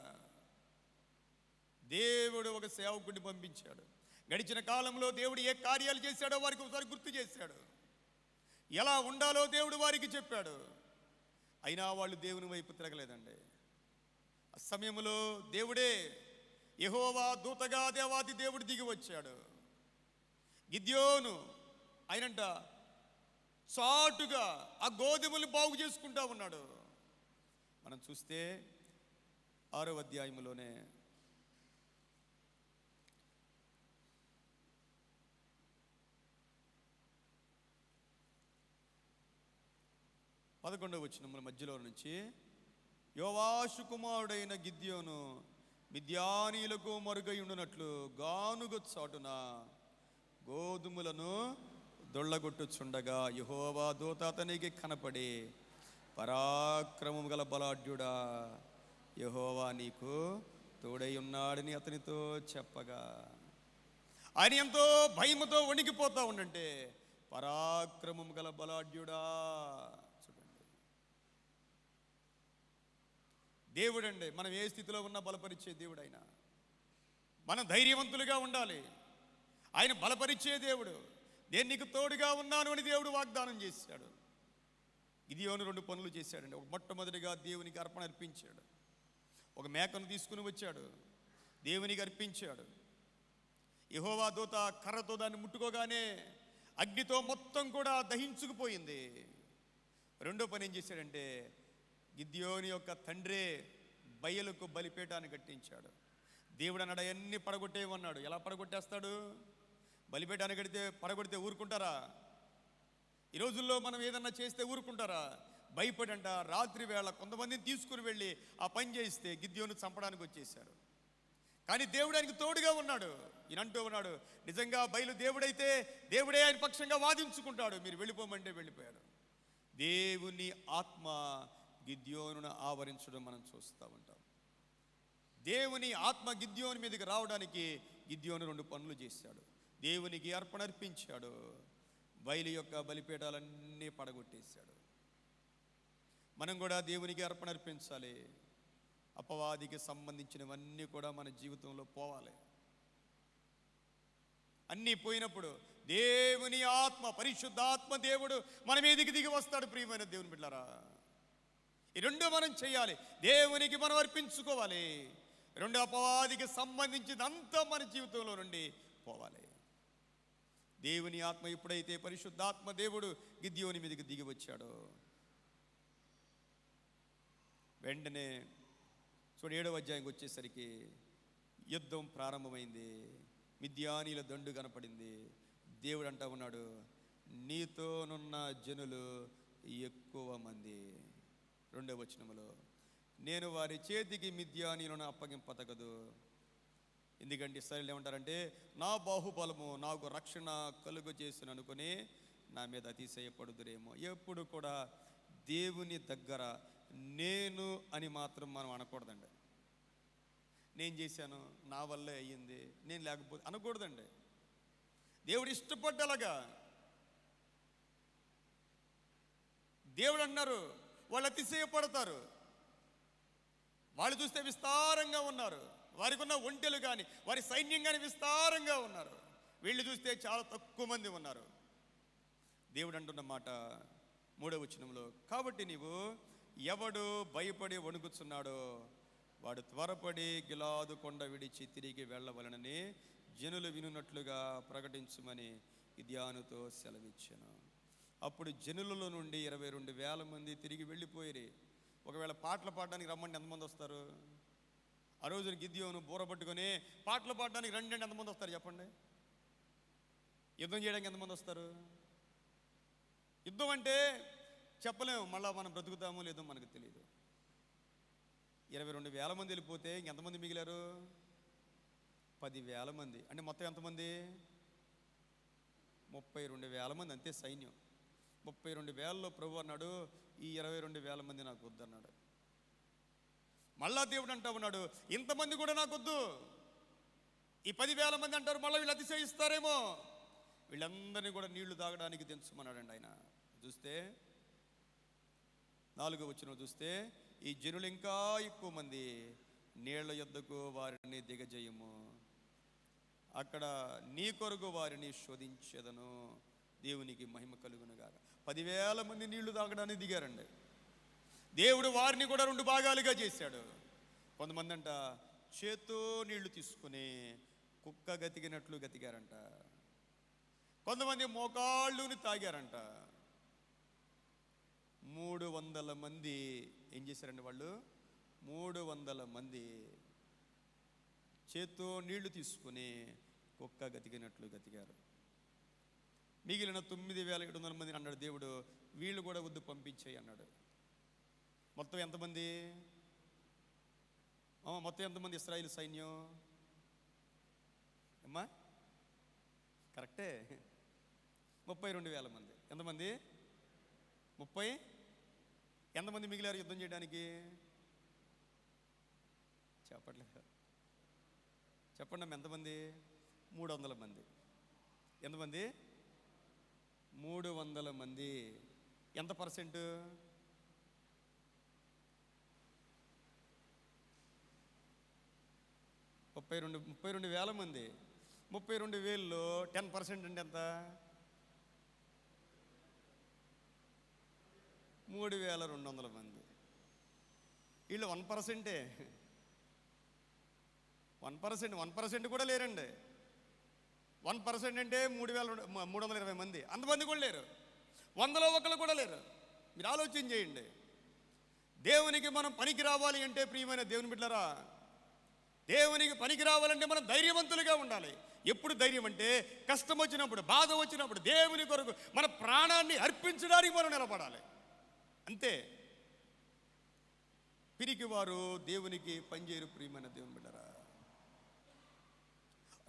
[SPEAKER 2] దేవుడు ఒక సేవకుడిని పంపించాడు. గడిచిన కాలంలో దేవుడు ఏ కార్యాలు చేశాడో వారికి ఒకసారి గుర్తు చేశాడు. ఎలా ఉండాలో దేవుడు వారికి చెప్పాడు. అయినా వాళ్ళు దేవుని వైపు తిరగలేదండి. ఆ సమయంలో దేవుడే యెహోవా దూతగా దేవాది దేవుడు దిగి వచ్చాడు. గిద్యోను ఆయనంట చాటుగా ఆ గోధుమలు బాగు చేసుకుంటా ఉన్నాడు. మనం చూస్తే 6వ అధ్యాయంలోనే 11వ వచనముల మధ్యలో నుంచి, యోవాషు కుమారుడైన గిద్యోను మిద్యానీయులకు మరుగై ఉండునట్లు గానుగ చాటున గోధుమలను దొళ్ళగొట్టుచుండగా యెహోవా దూత అతనికి కనపడి, పరాక్రమము గల బలాఢ్యుడా, యెహోవా నీకు తోడై ఉన్నాడని అతనితో చెప్పగా, ఆయన ఎంతో భయముతో వణికిపోతా ఉండంటే, పరాక్రమము గల బలాఢ్యుడా. చూడండి, దేవుడండి మనం ఏ స్థితిలో ఉన్నా బలపరిచే దేవుడు ఆయన. మనం ధైర్యవంతులుగా ఉండాలి. ఆయన బలపరిచే దేవుడు. నేను నీకు తోడుగా ఉన్నాను అని దేవుడు వాగ్దానం చేశాడు. గిద్యోను 2 పనులు చేశాడండి. మొట్టమొదటిగా దేవునికి అర్పణ అర్పించాడు. ఒక మేకను తీసుకుని వచ్చాడు, దేవునికి అర్పించాడు. యెహోవా దూత కర్రతో దాన్ని ముట్టుకోగానే అగ్నితో మొత్తం కూడా దహించుకుపోయింది. రెండో పని ఏం చేశాడంటే, గిద్యోని యొక్క తండ్రే బయలుకు బలిపీఠాన్ని కట్టించాడు. దేవుడు అన్నాడు అవన్నీ పడగొట్టేయమన్నాడు. ఎలా పడగొట్టేస్తాడు? బలిపీఠాన్ని కడితే పడగొడితే ఊరుకుంటారా? ఈ రోజుల్లో మనం ఏదన్నా చేస్తే ఊరుకుంటారా? భయపడంట రాత్రి వేళ కొంతమందిని తీసుకుని వెళ్ళి ఆ పని చేయిస్తే గిద్యోను చంపడానికి వచ్చేసారు. కానీ దేవుడు ఆయనకు తోడుగా ఉన్నాడు. ఈయన అంటూ ఉన్నాడు, నిజంగా బయలు దేవుడైతే దేవుడే ఆయన పక్షంగా వాదించుకుంటాడు. మీరు వెళ్ళిపోమంటే వెళ్ళిపోయాడు. దేవుని ఆత్మ గిద్యోనును ఆవరించడం మనం చూస్తూ ఉంటాం. దేవుని ఆత్మ గిద్యోను మీదకి రావడానికి గిద్యోను 2 పనులు చేశాడు. దేవునికి అర్పణ అర్పించాడు, బయలు యొక్క బలిపీఠాలన్నీ పడగొట్టేశాడు. మనం కూడా దేవునికి అర్పణ అర్పించాలి. అపవాదికి సంబంధించినవన్నీ కూడా మన జీవితంలో పోవాలి. అన్నీ పోయినప్పుడు దేవుని ఆత్మ, పరిశుద్ధాత్మ దేవుడు మన మీదకి దిగి వస్తాడు. ప్రియమైన దేవుని బిడ్డలారా, ఈ 2 మనం చేయాలి. దేవునికి మనం అర్పించుకోవాలి. 2 అపవాదికి సంబంధించినంతా మన జీవితంలో నుండి పోవాలి. దేవుని ఆత్మ ఎప్పుడైతే పరిశుద్ధాత్మ దేవుడు గిద్యోని మీదకి దిగి వచ్చాడో, వెంటనే చూడు 7వ అధ్యాయంకి వచ్చేసరికి యుద్ధం ప్రారంభమైంది. మిద్యానీల దండు కనపడింది. దేవుడు అంటా ఉన్నాడు, నీతోనున్న జనులు ఎక్కువ మంది. 2వ వచనములో, నేను వారి చేతికి మిద్యానీలను అప్పగింపతగదు. ఎందుకంటే ఇశ్రాయేలు ఏమంటారంటే, నా బాహుబలము నాకు రక్షణ కలుగు చేసిన అనుకుని నా మీద అతిశయపడుదురేమో. ఎప్పుడు కూడా దేవుని దగ్గర నేను అని మాత్రం మనం అనకూడదండి. నేను చేశాను, నా వల్లే అయ్యింది, నేను లేకపోతే అనకూడదండి. దేవుడు ఇష్టపడ్డలాగా దేవుడు అన్నారు, వాళ్ళు అతిశయపడతారు. వాళ్ళు చూస్తే విస్తారంగా ఉన్నారు, వారికి ఉన్న ఒంటెలు కానీ వారి సైన్యం కానీ విస్తారంగా ఉన్నారు. వీళ్ళు చూస్తే చాలా తక్కువ మంది ఉన్నారు. దేవుడు అంటున్న మాట 3వ వచనంలో, కాబట్టి నీవు ఎవడు భయపడి వణుకుతున్నాడో వాడు త్వరపడి గిలాదు కొండ విడిచి తిరిగి వెళ్ళవలనని జనులు వినున్నట్లుగా ప్రకటించుమని గిద్యోనుతో సెలవిచ్చాను. అప్పుడు జనులలో నుండి 22,000 మంది తిరిగి వెళ్ళిపోయిరి. ఒకవేళ పాటలు పాడడానికి రమ్మంటే ఎంతమంది వస్తారు? ఆ రోజున గిద్యోను బూర పట్టుకొని పాటలు పాడడానికి రండి అంటే ఎంతమంది వస్తారు చెప్పండి? యుద్ధం చేయడానికి ఎంతమంది వస్తారు? యుద్ధం అంటే చెప్పలేము, మళ్ళీ మనం బ్రతుకుతామో లేదో మనకు తెలియదు. 22,000 మంది వెళ్ళిపోతే ఇంకెంతమంది మిగిలారు? 10,000 మంది. అంటే మొత్తం ఎంతమంది? 32,000 మంది అంతే సైన్యం. 32,000లో ప్రభు అన్నాడు, ఈ 22,000 మంది నాకు వద్దన్నాడు. మళ్ళా దేవుడు అంటా ఉన్నాడు, ఇంతమంది కూడా నాకు వద్దు. ఈ 10,000 మంది అంటారు, మళ్ళీ వీళ్ళు అతిశయిస్తారేమో, వీళ్ళందరినీ కూడా నీళ్లు తాగడానికి దించమన్నాడండి ఆయన. చూస్తే 4వ వచనం చూస్తే, ఈ జనులు ఇంకా ఎక్కువ మంది నీళ్ల యొద్దకు వారిని దిగజేయము, అక్కడ నీ కొరకు వారిని శోధించేదను, దేవునికి మహిమ కలుగునుగాక. 10,000 మంది నీళ్లు తాగడానికి దిగారండి. దేవుడు వారిని కూడా 2 భాగాలుగా చేశాడు. కొంతమంది అంట చేత్తో నీళ్లు తీసుకుని కుక్క గతికినట్లు గతికారంట, కొంతమంది మోకాళ్ళుని తాగారంట. 300 మంది ఏం చేశారండి? వాళ్ళు 300 మంది చేత్తో నీళ్లు తీసుకుని కుక్క గతికినట్లు గతికారు. మిగిలిన 9,700 మందిని అన్నాడు దేవుడు, వీళ్ళు కూడా వద్దు పంపించేయి అన్నాడు. మొత్తం ఎంతమంది? మొత్తం ఎంతమంది ఇశ్రాయేలు సైన్యం? అమ్మా కరెక్టే, 32,000 మంది. ఎంతమంది? 30. ఎంతమంది మిగిలారు యుద్ధం చేయడానికి? చెప్పట్లేదు, చెప్పండి అమ్మ, ఎంతమంది? 300 మంది. ఎంతమంది? 300 మంది. ఎంత పర్సెంట్? 32,000 మంది. 32,000లో 10% అంటే ఎంత? 3,200 మంది. వీళ్ళు 1%. 1% కూడా లేరండి. 1% అంటే 3,320 మంది. అంతమంది కూడా లేరు. 100లో ఒకళ్ళు కూడా లేరు. మీరు ఆలోచన చేయండి. దేవునికి మనం పనికి రావాలి అంటే, ప్రియమైన దేవుని బిడ్డలారా, దేవునికి పనికి రావాలంటే మనం ధైర్యవంతులుగా ఉండాలి. ఎప్పుడు ధైర్యం అంటే, కష్టం వచ్చినప్పుడు, బాధ వచ్చినప్పుడు దేవుని కొరకు మన ప్రాణాన్ని అర్పించడానికి మనం నిలబడాలి, అంతే. పిరికి వారు దేవునికి పనిచేయరు, ప్రియమైన దేవుని బిడ్డలారా.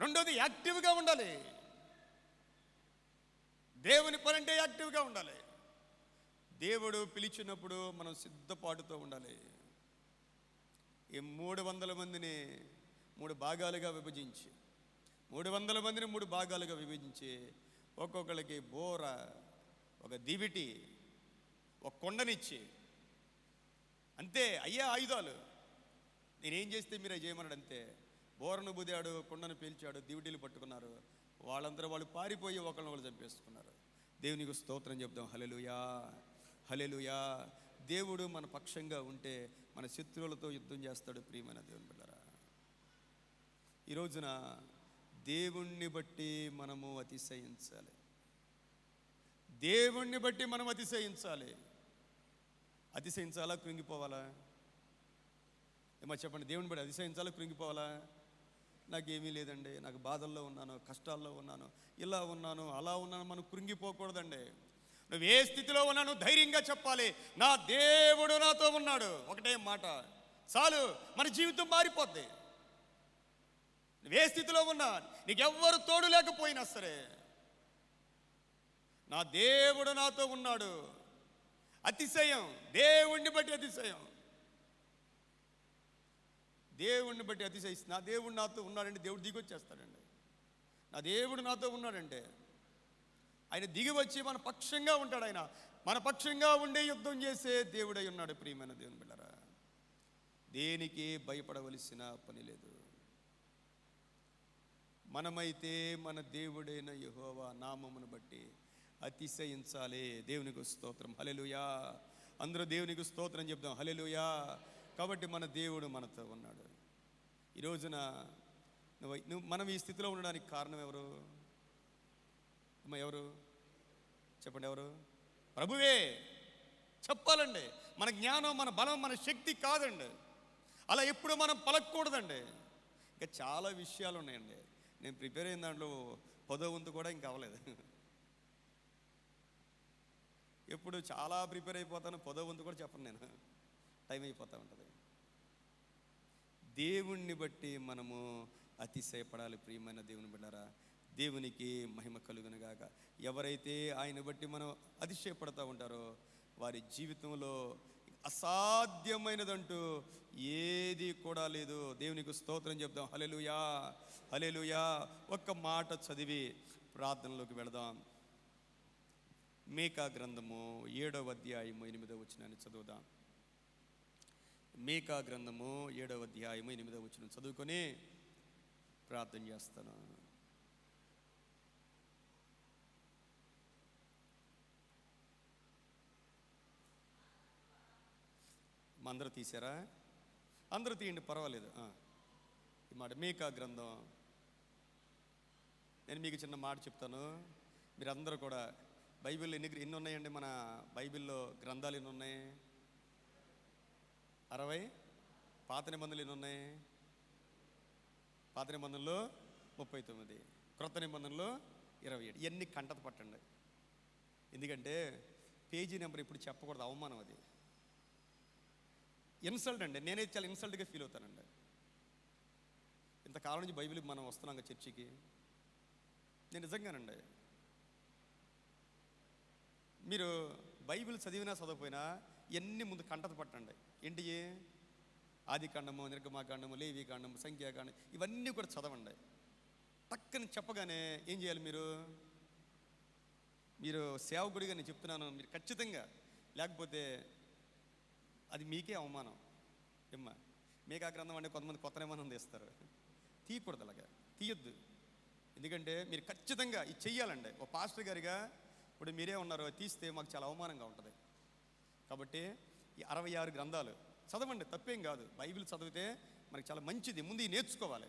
[SPEAKER 2] రెండోది యాక్టివ్గా ఉండాలి. దేవుని పని అంటే యాక్టివ్గా ఉండాలి. దేవుడు పిలిచినప్పుడు మనం సిద్ధపాటుతో ఉండాలి. ఈ 300 మందిని 3 భాగాలుగా విభజించి, 300 మందిని 3 భాగాలుగా విభజించి, ఒక్కొక్కరికి బోర, ఒక దివిటి, ఒక కొండనిచ్చి, అంతే అయ్యే ఆయుధాలు. నేనేం చేస్తే మీరు అవి చేయమన్నాడు అంతే. బోరను బుదాడు, కొండను పీల్చాడు, దివిటీలు పట్టుకున్నారు. వాళ్ళందరూ వాళ్ళు పారిపోయి ఒకళ్ళని వాళ్ళు చంపేసుకున్నారు. దేవునికి స్తోత్రం చెప్దాం. హల్లెలూయా, హల్లెలూయా. దేవుడు మన పక్షంగా ఉంటే మన శత్రువులతో యుద్ధం చేస్తాడు, ప్రియమైన దేవుని బిడ్డలారా. ఈ రోజున దేవుణ్ణి బట్టి మనము అతిశయించాలి. దేవుణ్ణి బట్టి మనం అతిశయించాలి. అతిశయించాలా, కృంగిపోవాలా? ఏమో చెప్పండి. దేవుని బట్టి అతిశయించాలా, కృంగిపోవాలా? నాకేమీ లేదండి, నాకు బాధల్లో ఉన్నాను, కష్టాల్లో ఉన్నాను, ఇలా ఉన్నాను, అలా ఉన్నాను, మనం కృంగిపోకూడదండి. నువ్వు ఏ స్థితిలో ఉన్నాను ధైర్యంగా చెప్పాలి, నా దేవుడు నాతో ఉన్నాడు. ఒకటే మాట చాలు, మన జీవితం మారిపోద్ది. నువ్వే స్థితిలో ఉన్నా, నీకెవ్వరు తోడు లేకపోయినా సరే, నా దేవుడు నాతో ఉన్నాడు. అతిశయం, దేవుణ్ణి బట్టి అతిశయం. దేవుణ్ణి బట్టి అతిశయిస్తుంది. నా దేవుడు నాతో ఉన్నాడంటే దేవుడు దిగి వచ్చేస్తాడండి. నా దేవుడు నాతో ఉన్నాడంటే ఆయన దిగి వచ్చి మన పక్షంగా ఉంటాడు. ఆయన మన పక్షంగా ఉండే యుద్ధం చేసే దేవుడై ఉన్నాడు. ప్రియమైన దేవుని బిడ్డలారా, దేనికి భయపడవలసిన పని లేదు. మనమైతే మన దేవుడైన యెహోవా నామమును బట్టి అతిశయించాలి. దేవునికి స్తోత్రం, హల్లెలూయా. అందరూ దేవునికి స్తోత్రం చెప్దాం, హల్లెలూయా. కాబట్టి మన దేవుడు మనతో ఉన్నాడు. ఈ రోజున మనం ఈ స్థితిలో ఉండడానికి కారణం ఎవరు? ఎవరు చెప్పండి? ఎవరు? ప్రభువే. చెప్పాలండి. మన జ్ఞానం, మన బలం, మన శక్తి కాదండి. అలా ఎప్పుడు మనం పలకూడదండి. ఇంకా చాలా విషయాలు ఉన్నాయండి. నేను ప్రిపేర్ అయిన దాంట్లో 10వ వంతు కూడా ఇంకా అవ్వలేదు. ఎప్పుడు చాలా ప్రిపేర్ అయిపోతాను, 10వ వంతు కూడా చెప్పను నేను. టైం అయిపోతూ ఉంటుంది. దేవుణ్ణి బట్టి మనము అతిశయపడాలి. ప్రియమైన దేవుని బిడ్డారా, దేవునికి మహిమ కలుగునుగాక. ఎవరైతే ఆయన బట్టి మనం అతిశయపడతా ఉంటారో వారి జీవితంలో అసాధ్యమైనదంటూ ఏది కూడా లేదు. దేవునికి స్తోత్రం చెప్దాం, హల్లెలూయా, హల్లెలూయా. ఒక్క మాట చదివి ప్రార్థనలోకి వెళదాం. మీకా గ్రంథము 7వ అధ్యాయము 8వ వచనాన్ని చదువుదాం. మీకా గ్రంథము 7వ అధ్యాయము 8వ వచనం చదువుకొని ప్రార్థన చేస్తాను. అందరూ తీసారా? అందరూ తీయండి, పర్వాలేదు. ఈ మాట మీకా గ్రంథం. నేను మీకు చిన్న మాట చెప్తాను. మీరందరూ కూడా బైబిల్ ఎన్ని ఉన్నాయండి? మన బైబిల్లో గ్రంథాలు ఎన్ని ఉన్నాయి? 60. పాత నిబంధనలు ఎన్ని ఉన్నాయి? పాత నిబంధనలు 39, క్రొత్త నిబంధనలు 27. ఇవన్నీ కంటత పట్టండి. ఎందుకంటే పేజీ నెంబర్ ఇప్పుడు చెప్పకూడదు, అవమానం. అది ఇన్సల్ట్ అండి. నేనైతే చాలా ఇన్సల్ట్గా ఫీల్ అవుతానండి. ఇంతకాలం నుంచి బైబిల్కి మనం వస్తున్నాం చర్చికి. నేను నిజంగానండి, మీరు బైబిల్ చదివినా చదవకపోయినా ఇవన్నీ ముందు కంటత పట్టండి. ఏంటి? ఆది కాండము, నిర్గమాకాండము, లేవి కాండము, సంఖ్యాకాండం, ఇవన్నీ కూడా చదవండి. టక్కని చెప్పగానే ఏం చేయాలి? మీరు సేవకుడిగా నేను చెప్తున్నాను, మీరు ఖచ్చితంగా, లేకపోతే అది మీకే అవమానం. ఏమ్మా, మీకా గ్రంథం అంటే కొంతమంది కొత్త నిబంధన తీస్తారు. తీయకూడదు, అలాగా తీయొద్దు. ఎందుకంటే మీరు ఖచ్చితంగా ఇది చెయ్యాలండి. ఓ పాస్టర్ గారిగా ఇప్పుడు మీరే ఉన్నారు, తీస్తే మాకు చాలా అవమానంగా ఉంటుంది. కాబట్టి ఈ 66 గ్రంథాలు చదవండి, తప్పేం కాదు. బైబిల్ చదివితే మనకి చాలా మంచిది. ముందు ఇది నేర్చుకోవాలి.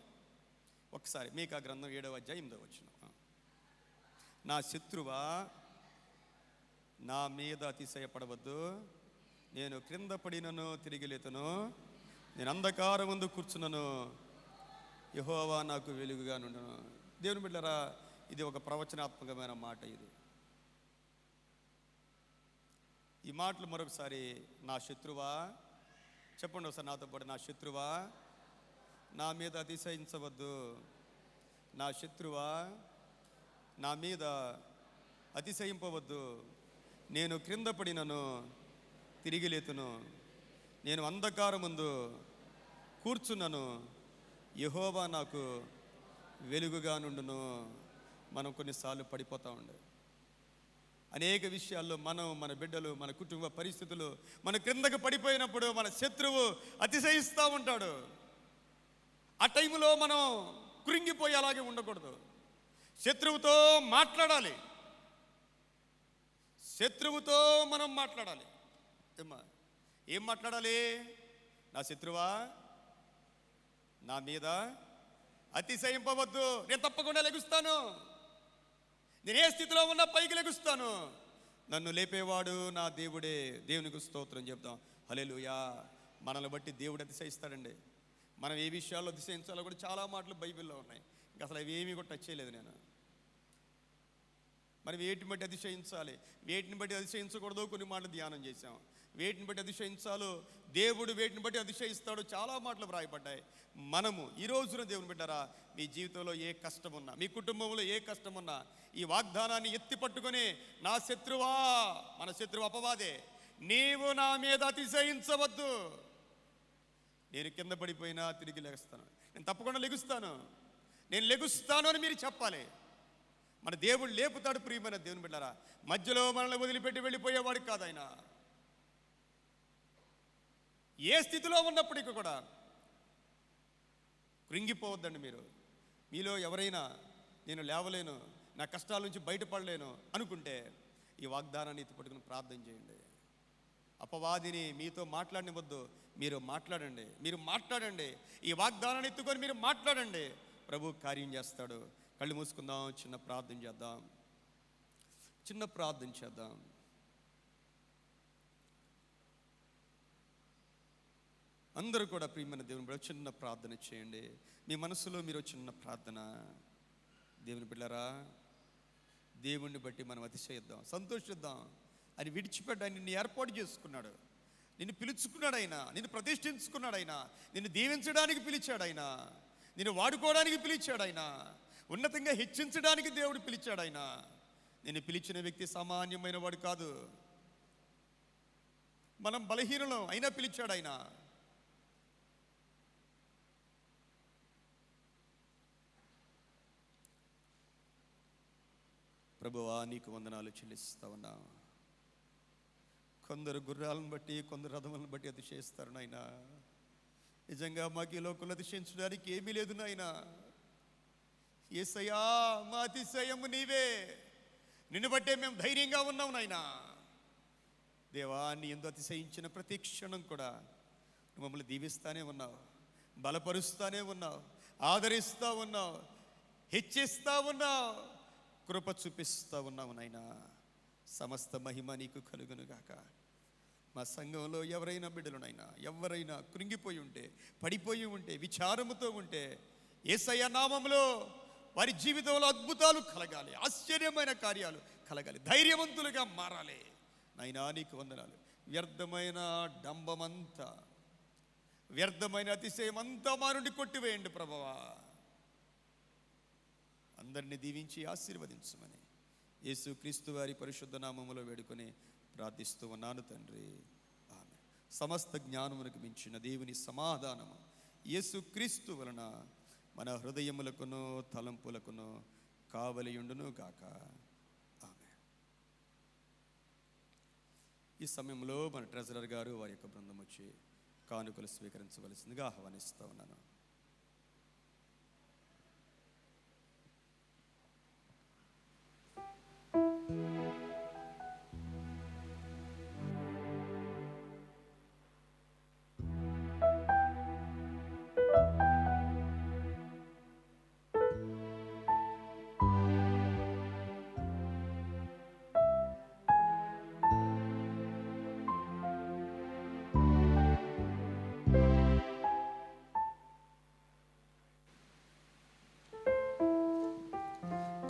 [SPEAKER 2] ఒకసారి మీకా గ్రంథం 7వ అధ్యాయం 8వ వచనం. నా శత్రువా, నా మీద అతిశయపడవద్దు. నేను క్రింద పడినను తిరిగి లేతును, నేను అంధకారం ముందు కూర్చున్నాను, యెహోవా నాకు వెలుగుగా నుండును. దేవుని బిడ్డలారా, ఇది ఒక ప్రవచనాత్మకమైన మాట. ఈ మాటలు మరొకసారి. నా శత్రువా, చెప్పండి ఒకసారి నాతో పాటు. నా శత్రువా, నా మీద అతిశయించవద్దు. నా శత్రువా, నా మీద అతిశయింపవద్దు. నేను క్రింద పడినను తిరిగి లేతును, నేను అంధకారం ముందు కూర్చున్నాను, యెహోవా నాకు వెలుగుగా నుండును. మనం కొన్నిసార్లు పడిపోతూ ఉండే అనేక విషయాల్లో మనం, మన బిడ్డలు, మన కుటుంబ పరిస్థితులు మన క్రిందకు పడిపోయినప్పుడు మన శత్రువు అతిశయిస్తూ ఉంటాడు. ఆ టైంలో మనం కృంగిపోయి అలాగే ఉండకూడదు. శత్రువుతో మాట్లాడాలి. శత్రువుతో మనం మాట్లాడాలి. ఏం మాట్లాడాలి? నా శత్రువా, నా మీద అతిశయింపవద్దు. నేను తప్పకుండా లెగుస్తాను. నేను ఏ స్థితిలో ఉన్నా పైకి లెగుస్తాను. నన్ను లేపేవాడు నా దేవుడే. దేవునికి స్తోత్రం చెప్తాం, హల్లెలూయా. మనల్ని బట్టి దేవుడు అతిశయిస్తాడండి. మనం ఏ విషయాల్లో అతిశయించాలో కూడా చాలా మాటలు బైబిల్లో ఉన్నాయి. ఇంకా అసలు అవి ఏమీ కూడా టచ్ చేయలేదు నేను. మరి వేటిని బట్టి అతిశయించాలి, వేటిని బట్టి అతిశయించకూడదు కొన్ని మాటలు ధ్యానం చేశాం. వేటిని బట్టి అతిశయించాలో, దేవుడు వేటిని బట్టి అతిశయిస్తాడో చాలా మాటలు వ్రాయబడ్డాయి. మనము ఈ రోజున దేవుని బిడ్డరా, మీ జీవితంలో ఏ కష్టం ఉన్నా, మీ కుటుంబంలో ఏ కష్టం ఉన్నా, ఈ వాగ్దానాన్ని ఎత్తి పట్టుకొని, నా శత్రువా, మన శత్రువు అపవాదే, నీవు నా మీద అతిశయించవద్దు. నేను కింద పడిపోయినా తిరిగి లెగుస్తాను. నేను తప్పకుండా లెగుస్తాను. నేను లెగుస్తాను అని మీరు చెప్పాలి. మన దేవుడు లేపుతాడు. ప్రియమైన దేవుని బిడ్డలారా, మధ్యలో మనల్ని వదిలిపెట్టి వెళ్ళిపోయేవాడు కాదు ఆయన. ఏ స్థితిలో ఉన్నప్పటికీ కూడా కృంగిపోవద్దండి. మీలో ఎవరైనా నేను లేవలేను, నా కష్టాల నుంచి బయటపడలేను అనుకుంటే ఈ వాగ్దానాన్ని ఎత్తిపట్టుకుని ప్రార్థన చేయండి. అపవాదిని మీతో మాట్లాడనివద్దు, మీరు మాట్లాడండి. ఈ వాగ్దానాన్ని ఎత్తుకొని మీరు మాట్లాడండి. ప్రభు కార్యం చేస్తాడు. కళ్ళు మూసుకుందాం, చిన్న ప్రార్థన చేద్దాం. అందరూ కూడా ప్రియమైన దేవుని బిడ్డ చిన్న ప్రార్థన చేయండి. మీ మనసులో మీరు చిన్న ప్రార్థన. దేవుని బిడ్డలారా, దేవుణ్ణి బట్టి మనం అతిశయిద్దాం, సంతోషిద్దాం. అని విడిచిపెట్టి ఆయన నిన్ను ఏర్పాటు చేసుకున్నాడు, నిన్ను పిలుచుకున్నాడు, ఆయన నిన్ను ప్రతిష్ఠించుకున్నాడు, ఆయన నిన్ను దీవించడానికి పిలిచాడు, ఆయన నిన్ను వాడుకోవడానికి పిలిచాడు, ఆయన ఉన్నతంగా హెచ్చించడానికి దేవుడు పిలిచాడు. ఆయన నిన్ను పిలిచిన వ్యక్తి సామాన్యమైన వాడు కాదు. మనం బలహీనులం అయినా పిలిచాడు ఆయన. ప్రభువా, నీకు వందనాలు చెల్లిస్తా ఉన్నా. కొందరు గుర్రాలను బట్టి, కొందరు రథములను బట్టి అతిశయిస్తారు నాయన. నిజంగా మాకు ఈ లోకంలో అతిశయించడానికి ఏమీ లేదు నాయన. యేసయ్యా, మా అతిశయము నీవే. నిన్ను బట్టే మేము ధైర్యంగా ఉన్నాం నాయన. దేవా, నీ యందు అతిశయించిన ప్రతి క్షణం కూడా మమ్మల్ని దీవిస్తానే ఉన్నావు, బలపరుస్తానే ఉన్నావు, ఆదరిస్తూ ఉన్నావు, హెచ్చిస్తూ ఉన్నావు, కృప చూపిస్తూ ఉన్నావు నాయన. సమస్త మహిమ నీకు కలుగునుగాక. మా సంఘంలో ఎవరైనా బిడ్డలునైనా ఎవరైనా కృంగిపోయి ఉంటే, పడిపోయి ఉంటే, విచారముతో ఉంటే, యేసయ్య నామములో వారి జీవితంలో అద్భుతాలు కలగాలి, ఆశ్చర్యమైన కార్యాలు కలగాలి, ధైర్యవంతులుగా మారాలి నాయనా. నీకు వందనాలు. వ్యర్థమైన డంబమంతా, వ్యర్థమైన అతిశయమంతా మా నుండి కొట్టివేయండి ప్రభువా. అందరినీ దీవించి ఆశీర్వదించమని యేసు క్రీస్తు వారి పరిశుద్ధ నామములో వేడుకొని ప్రార్థిస్తూ ఉన్నాను తండ్రి, ఆమేన్. సమస్త జ్ఞానమునకు మించిన దేవుని సమాధానము యేసు క్రీస్తు వలన మన హృదయములకును తలంపులకును కావలియుండును గాక, ఆమేన్. ఈ సమయంలో మన ట్రెజరర్ గారు వారి యొక్క బృందం వచ్చి కానుకలు స్వీకరించవలసిందిగా ఆహ్వానిస్తూ ఉన్నాను.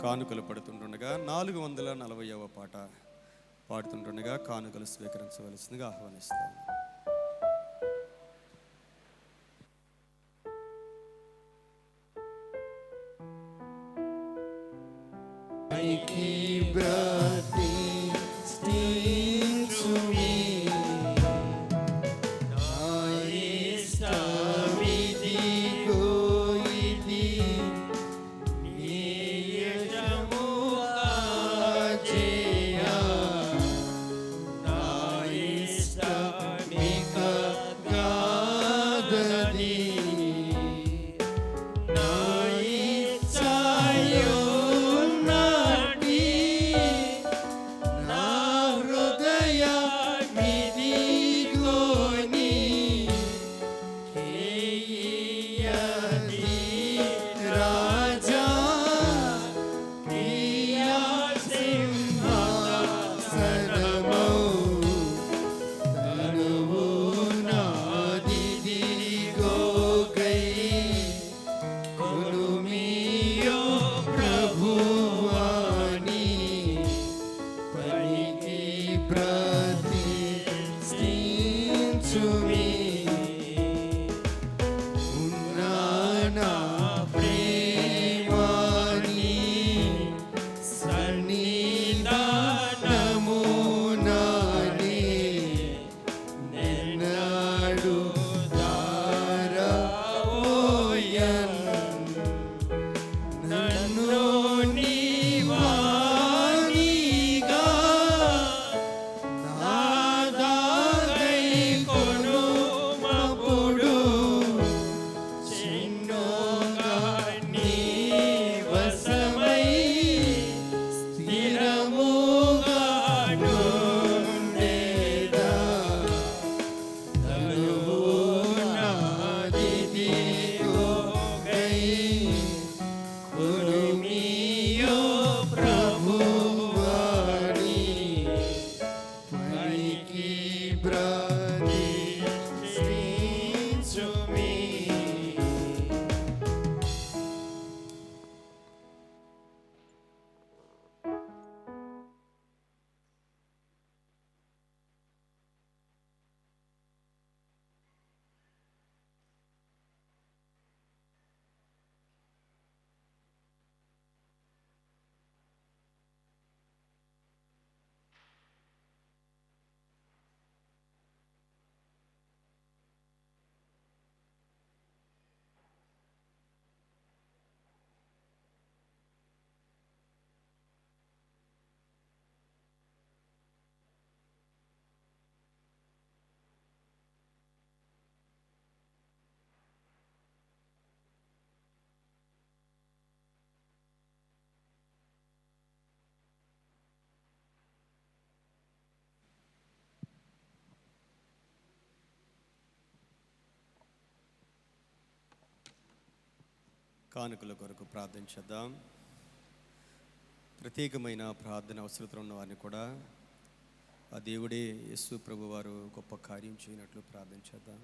[SPEAKER 2] కానుకలు పడుతుండగా 440వ పాట పాడుతుండగా కానుకలు స్వీకరించవలసిందిగా ఆహ్వానిస్తాను.
[SPEAKER 5] సన్నిధానము
[SPEAKER 2] కానుకల కొరకు ప్రార్థన చేద్దాం. ప్రత్యేకమైన ప్రార్థన అవసరత ఉన్న వారిని కూడా ఆ దేవుడే యేసు ప్రభు వారు గొప్ప కార్యం చేయనట్లు ప్రార్థన చేద్దాం.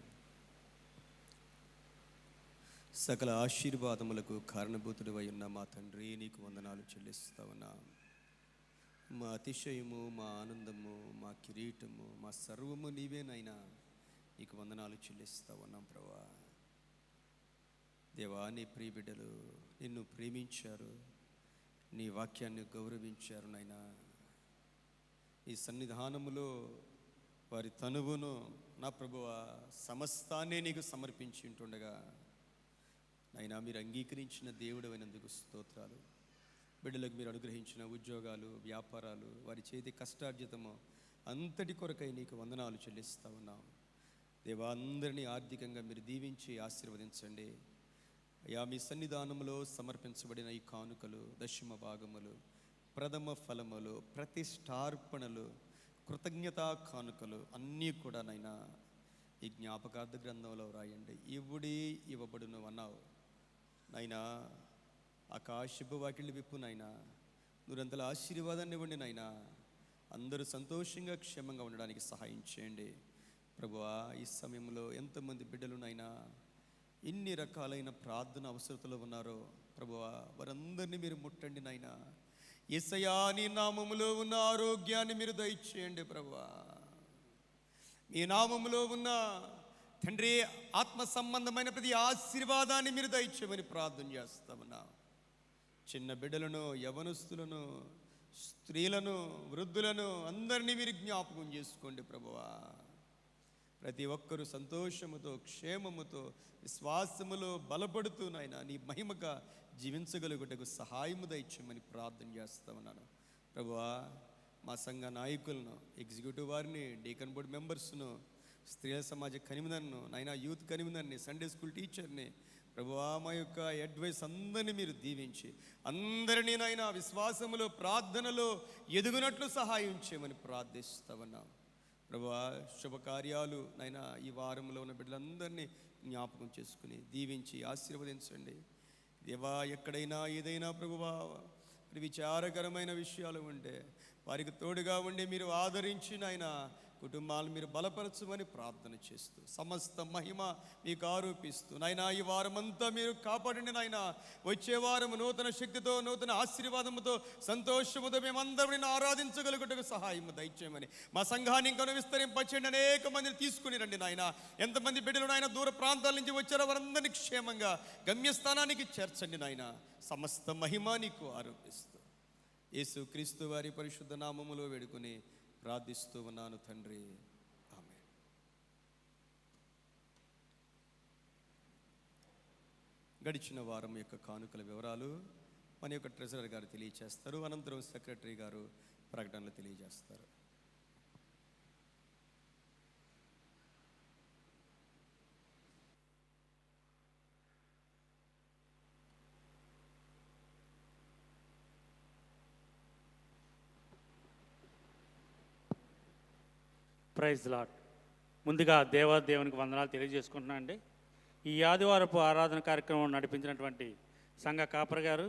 [SPEAKER 2] సకల ఆశీర్వాదములకు కారణభూతుడివై ఉన్న మా తండ్రి, నీకు వందనాలు చెల్లిస్తా ఉన్నా. మా అతిశయము, మా ఆనందము, మా కిరీటము, మా సర్వము నీవేనైనా. నీకు వందనాలు చెల్లిస్తా ఉన్నాం ప్రభువా. దేవా, నీ ప్రియ బిడ్డలు నిన్ను ప్రేమించారు, నీ వాక్యాన్ని గౌరవించారు నైనా. ఈ సన్నిధానములో వారి తనువును నా ప్రభువా సమస్తాన్ని నీకు సమర్పించి ఉంటుండగా నైనా మీరు అంగీకరించిన దేవుడు అయినందుకు స్తోత్రాలు. బిడ్డలకు మీరు అనుగ్రహించిన ఉద్యోగాలు, వ్యాపారాలు, వారి చేతి కష్టార్జితము అంతటి కొరకై నీకు వందనాలు చెల్లిస్తా ఉన్నాం దేవా. అందరినీ ఆర్థికంగా మీరు దీవించి ఆశీర్వదించండి అయ్యా. మీ సన్నిధానంలో సమర్పించబడిన ఈ కానుకలు, దశమ భాగములు, ప్రథమ ఫలములు, ప్రతిష్టార్పణలు, కృతజ్ఞతా కానుకలు అన్నీ కూడా నైనా ఈ జ్ఞాపకార్థ గ్రంథంలో రాయండి. ఇవ్వుడి ఇవ్వబడును అన్నావు నైనా. ఆకాశపు వాకిళ్ళు విప్పు నైనా. నూరంతల ఆశీర్వాదాన్ని ఇవ్వండి నైనా. అందరూ సంతోషంగా క్షేమంగా ఉండడానికి సహాయం చేయండి ప్రభువా. ఈ సమయంలో ఎంతమంది బిడ్డలునైనా ఇన్ని రకాలైన ప్రార్థన అవసరతలు ఉన్నారో ప్రభువా, వారందరినీ మీరు ముట్టండి నాయనా. యేసయ్యా, నీ నామములో ఉన్న ఆరోగ్యాన్ని మీరు దయచేయండి ప్రభువా. మీ నామములో ఉన్న తండ్రి ఆత్మ సంబంధమైన ప్రతి ఆశీర్వాదాన్ని మీరు దయచేయమని ప్రార్థన చేస్తామన్నా. చిన్న బిడ్డలను, యవనస్తులను, స్త్రీలను, వృద్ధులను అందరినీ మీరు జ్ఞాపకం చేసుకోండి ప్రభువా. ప్రతి ఒక్కరూ సంతోషముతో, క్షేమముతో, విశ్వాసములో బలపడుతూ నాయనా నీ మహిమగా జీవించగలుగుటకు సహాయము దయచేయమని ప్రార్థన చేస్తామన్నాను ప్రభువా. మా సంఘ నాయకులను, ఎగ్జిక్యూటివ్ వారిని, డీకన్ బోర్డు మెంబర్స్ను, స్త్రీల సమాజ కన్వీనర్ను, నాయనా యూత్ కన్వీనర్ని, సండే స్కూల్ టీచర్ని ప్రభువా, మా యొక్క అడ్వైస్ అందరినీ మీరు దీవించి అందరినీ నాయనా విశ్వాసములో, ప్రార్థనలో ఎదుగునట్లు సహాయం చేయమని ప్రార్థిస్తామన్నాం ప్రభువా. శుభకార్యాలు నైనా ఈ వారంలో ఉన్న బిడ్డలందరినీ జ్ఞాపకం చేసుకుని దీవించి ఆశీర్వదించండి దేవా. ఎక్కడైనా ఏదైనా ప్రభువా విచారకరమైన విషయాలు ఉంటే వారికి తోడుగా ఉండి మీరు ఆదరించి నాయనా కుటుంబాలు మీరు బలపరచమని ప్రార్థన చేస్తూ సమస్త మహిమ మీకు ఆరోపిస్తూ నాయనా ఈ వారమంతా మీరు కాపాడండి నాయనా. వచ్చే వారం నూతన శక్తితో, నూతన ఆశీర్వాదముతో, సంతోషముతో మేమందరం ఆరాధించగలుగుటకు సహాయం దయచేయమని మా సంఘాన్ని ఇంకా విస్తరింపచేయండి. అనేక మందిని తీసుకుని రండి నాయనా. ఎంతమంది బిడ్డలు నాయన దూర ప్రాంతాల నుంచి వచ్చారో వారందరినీ క్షేమంగా గమ్యస్థానానికి చేర్చండి నాయనా. సమస్త మహిమ నీకు ఆరోపిస్తూ యేసు క్రీస్తు వారి పరిశుద్ధ నామములో వేడుకొని ప్రార్థిస్తూ ఉన్నాను తండ్రి, ఆమేన్. గడిచిన వారం యొక్క కానుకల వివరాలు మన యొక్క ట్రెజరర్ గారు తెలియజేస్తారు. అనంతరం సెక్రటరీ గారు ప్రకటనలు తెలియజేస్తారు.
[SPEAKER 7] Praise lord. ముందుగా దేవునికి వందనాలు తెలియజేసుకుంటున్నాను అండి. ఈ ఆదివారపు ఆరాధన కార్యక్రమం నడిపించినటువంటి సంఘ కాపరి గారు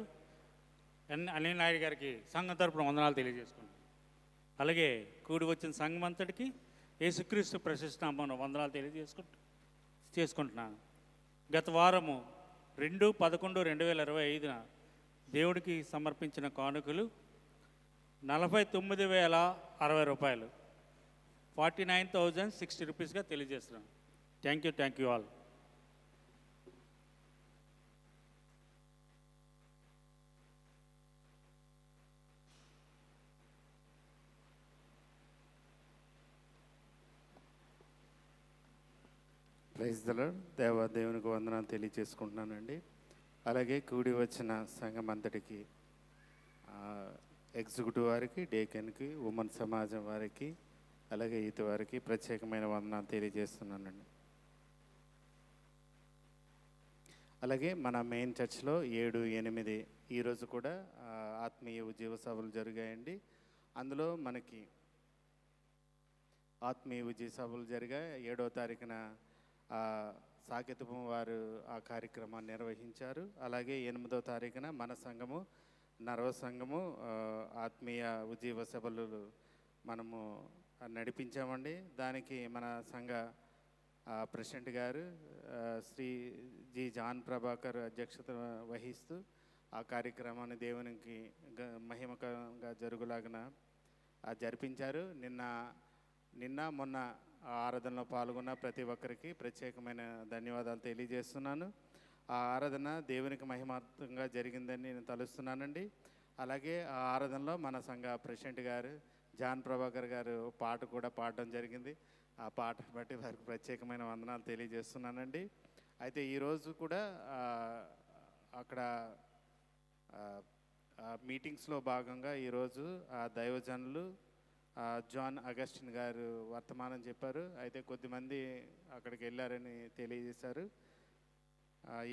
[SPEAKER 7] అనిల్ నాయుడు గారికి సంఘం తరపున వందనాలు తెలియజేసుకుంటున్నాను. అలాగే కూడి వచ్చిన సంఘం అంతటికి యేసుక్రీస్తు ప్రశస్తనామమున వందనాలు చేసుకుంటున్నాను. గత వారము 2/11/2025 దేవుడికి సమర్పించిన కానుకలు 49,060 రూపాయలు, 49,060 రూపీస్గా తెలియజేస్తున్నాను. Thank you all.
[SPEAKER 8] Praise the lord. దేవునికి వందనాలు తెలియజేసుకుంటున్నానండి. అలాగే కూడి వచ్చిన సంఘం అంతటికి, ఎగ్జిక్యూటివ్ వారికి, డేకన్కి, ఉమెన్ సమాజం వారికి, అలాగే యూత్ వారికి ప్రత్యేకమైన వందనాలు తెలియజేస్తున్నానండి. అలాగే మన మెయిన్ చర్చ్లో 7, 8 ఈరోజు కూడా ఆత్మీయ ఉద్యోగ సభలు జరిగాయండి. అందులో మనకి ఆత్మీయ ఉద్యోగ సభలు జరిగాయి. 7వ తారీఖున సాకెతము వారు ఆ కార్యక్రమాన్ని నిర్వహించారు. అలాగే 8వ తారీఖున మన సంఘము నర్వ సంఘము ఆత్మీయ ఉజ్జీవ సభలు మనము నడిపించామండి. దానికి మన సంఘ ప్రెసిడెంట్ గారు శ్రీ జి జాన్ ప్రభాకర్ అధ్యక్షత వహిస్తూ ఆ కార్యక్రమాన్ని దేవునికి మహిమకంగా జరుగులాగిన జరిపించారు. నిన్న మొన్న ఆరాధనలో పాల్గొన్న ప్రతి ఒక్కరికి ప్రత్యేకమైన ధన్యవాదాలు తెలియజేస్తున్నాను. ఆ ఆరాధన దేవునికి మహిమార్థంగా జరిగిందని నేను తలుస్తున్నానండి. అలాగే ఆ ఆరాధనలో మన సంఘ ప్రెసిడెంట్ గారు జాన్ ప్రభాకర్ గారు పాట కూడా పాడడం జరిగింది. ఆ పాట బట్టి వారికి ప్రత్యేకమైన వందనాలు తెలియజేస్తున్నానండి. అయితే ఈరోజు కూడా అక్కడ మీటింగ్స్లో భాగంగా ఈరోజు దైవజనులు జాన్ అగస్టిన్ గారు వర్తమానం చెప్పారు. అయితే కొద్దిమంది అక్కడికి వెళ్ళారని తెలియజేశారు.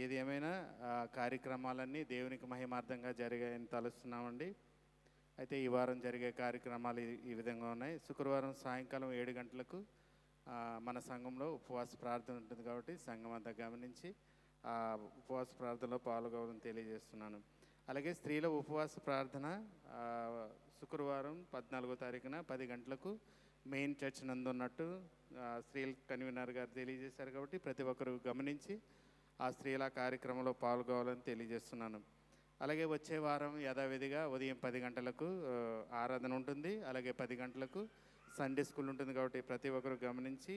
[SPEAKER 8] ఏది ఏమైనా కార్యక్రమాలన్నీ దేవునికి మహిమార్థంగా జరిగాయని తలుస్తున్నామండి. అయితే ఈ వారం జరిగే కార్యక్రమాలు ఈ విధంగా ఉన్నాయి. శుక్రవారం సాయంకాలం 7 గంటలకు మన సంఘంలో ఉపవాస ప్రార్థన ఉంటుంది కాబట్టి సంఘం అంతా గమనించి ఆ ఉపవాస ప్రార్థనలో పాల్గొవాలని తెలియజేస్తున్నాను. అలాగే స్త్రీల ఉపవాస ప్రార్థన శుక్రవారం 14వ తారీఖున 10 గంటలకు మెయిన్ చర్చ్ నందు ఉన్నట్టు స్త్రీల కన్వీనర్ గారు తెలియజేశారు కాబట్టి ప్రతి ఒక్కరు గమనించి ఆ స్త్రీల కార్యక్రమంలో పాల్గొవాలని తెలియజేస్తున్నాను. అలాగే వచ్చే వారం యథావిధిగా ఉదయం 10 గంటలకు ఆరాధన ఉంటుంది. అలాగే 10 గంటలకు సండే స్కూల్ ఉంటుంది కాబట్టి ప్రతి ఒక్కరు గమనించి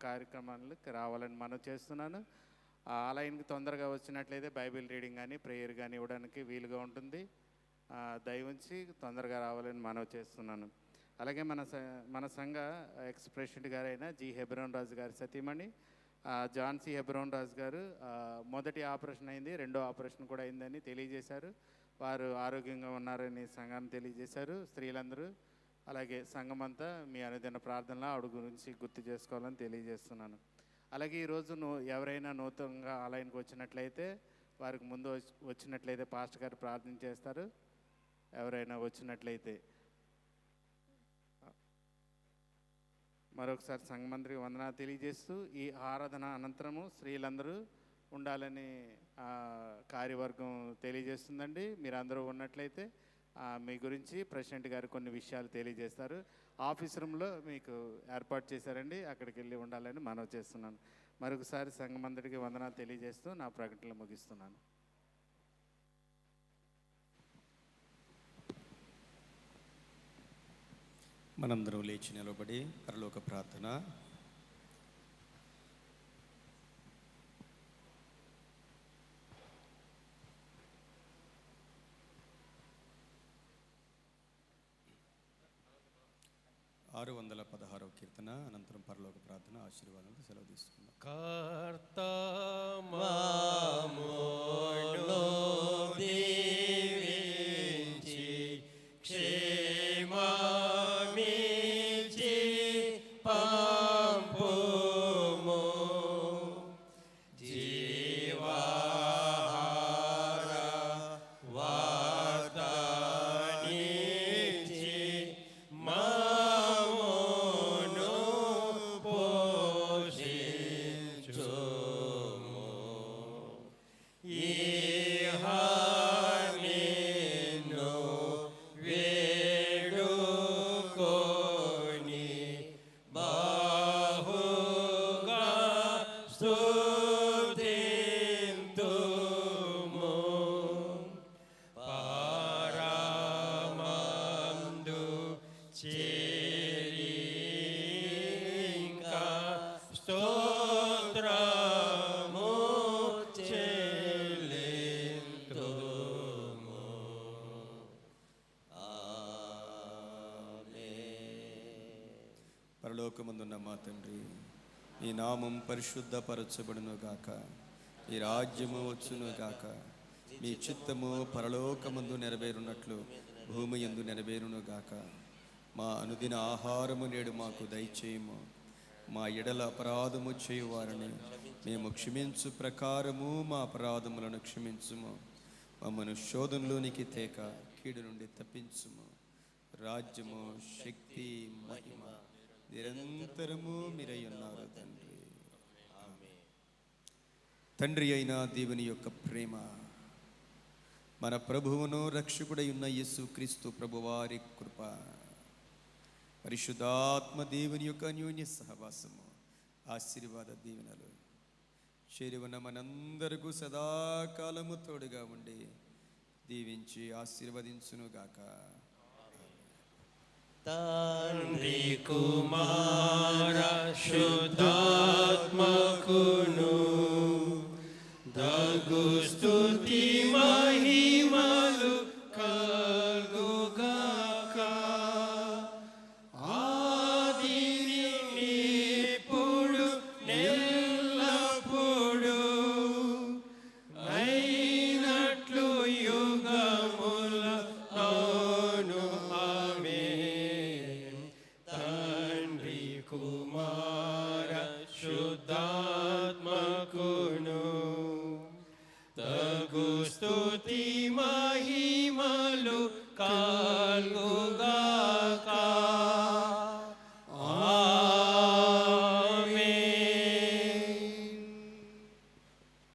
[SPEAKER 8] కార్యక్రమాలకు రావాలని మనం చేస్తున్నాను. ఆలయానికి తొందరగా వచ్చినట్లయితే బైబిల్ రీడింగ్ కానీ ప్రేయర్ కానీ ఇవ్వడానికి వీలుగా ఉంటుంది. దయవుంచి తొందరగా రావాలని మనవి చేస్తున్నాను. అలాగే మన సంఘ ఎక్స్ ప్రెసిడెంట్ గారైన జి హెబ్రోన్ రాజు గారి సతీమణి జాన్సీ హెబ్రోన్ రాజు గారు మొదటి ఆపరేషన్ అయింది, 2వ ఆపరేషన్ కూడా అయిందని తెలియజేశారు. వారు ఆరోగ్యంగా ఉన్నారని సంఘాన్ని తెలియజేశారు. స్త్రీలందరూ అలాగే సంఘం అంతా మీ అనుదిన ప్రార్థనలో ఆవిడ గురించి గుర్తు చేసుకోవాలని తెలియజేస్తున్నాను. అలాగే ఈరోజు ఎవరైనా నూతనంగా ఆలయానికి వచ్చినట్లయితే వారికి ముందు వచ్చినట్లయితే పాస్టర్ గారు ప్రార్థన చేస్తారు. ఎవరైనా వచ్చినట్లయితే మరొకసారి సంఘమందరికి వందనాలు తెలియజేస్తూ ఈ ఆరాధన అనంతరము స్త్రీలందరూ ఉండాలని కార్యవర్గం తెలియజేస్తుందండి. మీరు అందరూ ఉన్నట్లయితే మీ గురించి ప్రెసిడెంట్ గారు కొన్ని విషయాలు తెలియజేస్తారు. ఆఫీస్ రూమ్లో మీకు ఏర్పాటు చేశారండి, అక్కడికి వెళ్ళి ఉండాలని మనవి చేస్తున్నాను. మరొకసారి సంఘమందరికి వందనాలు తెలియజేస్తూ నా ప్రకటనలు ముగిస్తున్నాను.
[SPEAKER 2] మనందరం లేచి నిలబడి పరలోక ప్రార్థన. ఆరు 616వ కీర్తన అనంతరం పరలోక ప్రార్థన ఆశీర్వాదాలతో సెలవు తీసుకుందాం.
[SPEAKER 5] కర్తమామును దీవించి క్షేమమిచ్చి పంపుము జీవాహార వార్తనిచ్చి మమ్మును పోషించుము. ఇహ నిన్ను వేడుకొని బహుగా స్తుతింతుము. పరమందు చేరి ఇంకా స్తోత్రము చెల్లింతుము.
[SPEAKER 2] పరలోకమందున్న మా తండ్రి, నీ నామం పరిశుద్ధపరచబడును గాక, నీ రాజ్యము వచ్చును గాక, మీ చిత్తము పరలోకమందు నెరవేరునట్లు భూమి యందు నెరవేరును గాక. మా అనుదిన ఆహారము నేడు మాకు దయచేయము. మా ఎడల అపరాధము చేయువారని మేము క్షమించు ప్రకారము మా అపరాధములను క్షమించుము. మమ్మను శోధనలోనికి తేక కీడు నుండి తప్పించుము. రాజ్యము, శక్తి, మహిమ నిరంతరము మీరై ఉన్నారు తండ్రి. ఆమేన్. తండ్రి అయిన దేవుని యొక్క ప్రేమ, మన ప్రభువును రక్షకుడై ఉన్న యేసుక్రీస్తు ప్రభువారి కృప, పరిశుద్ధాత్మ దేవుని యొక్క అన్యోన్య సహవాసము, ఆశీర్వాద దీవెనలు చేరి ఉన్న మనందరకు సదాకాలము తోడుగా ఉండి దీవించి ఆశీర్వదించునుగాక.
[SPEAKER 5] తండ్రి కుమార శుద్ధాత్మకును దగు స్తుతి మహిమలు కలుగుగాక. ఆదిని ఇప్పుడు నెల్లప్పుడు అయినట్లు యుగముల అవును ఆమేన్. తండ్రి కుమార శుద్ధాత్మకును తగు స్తుతి మహిమలు కలుగుగాక.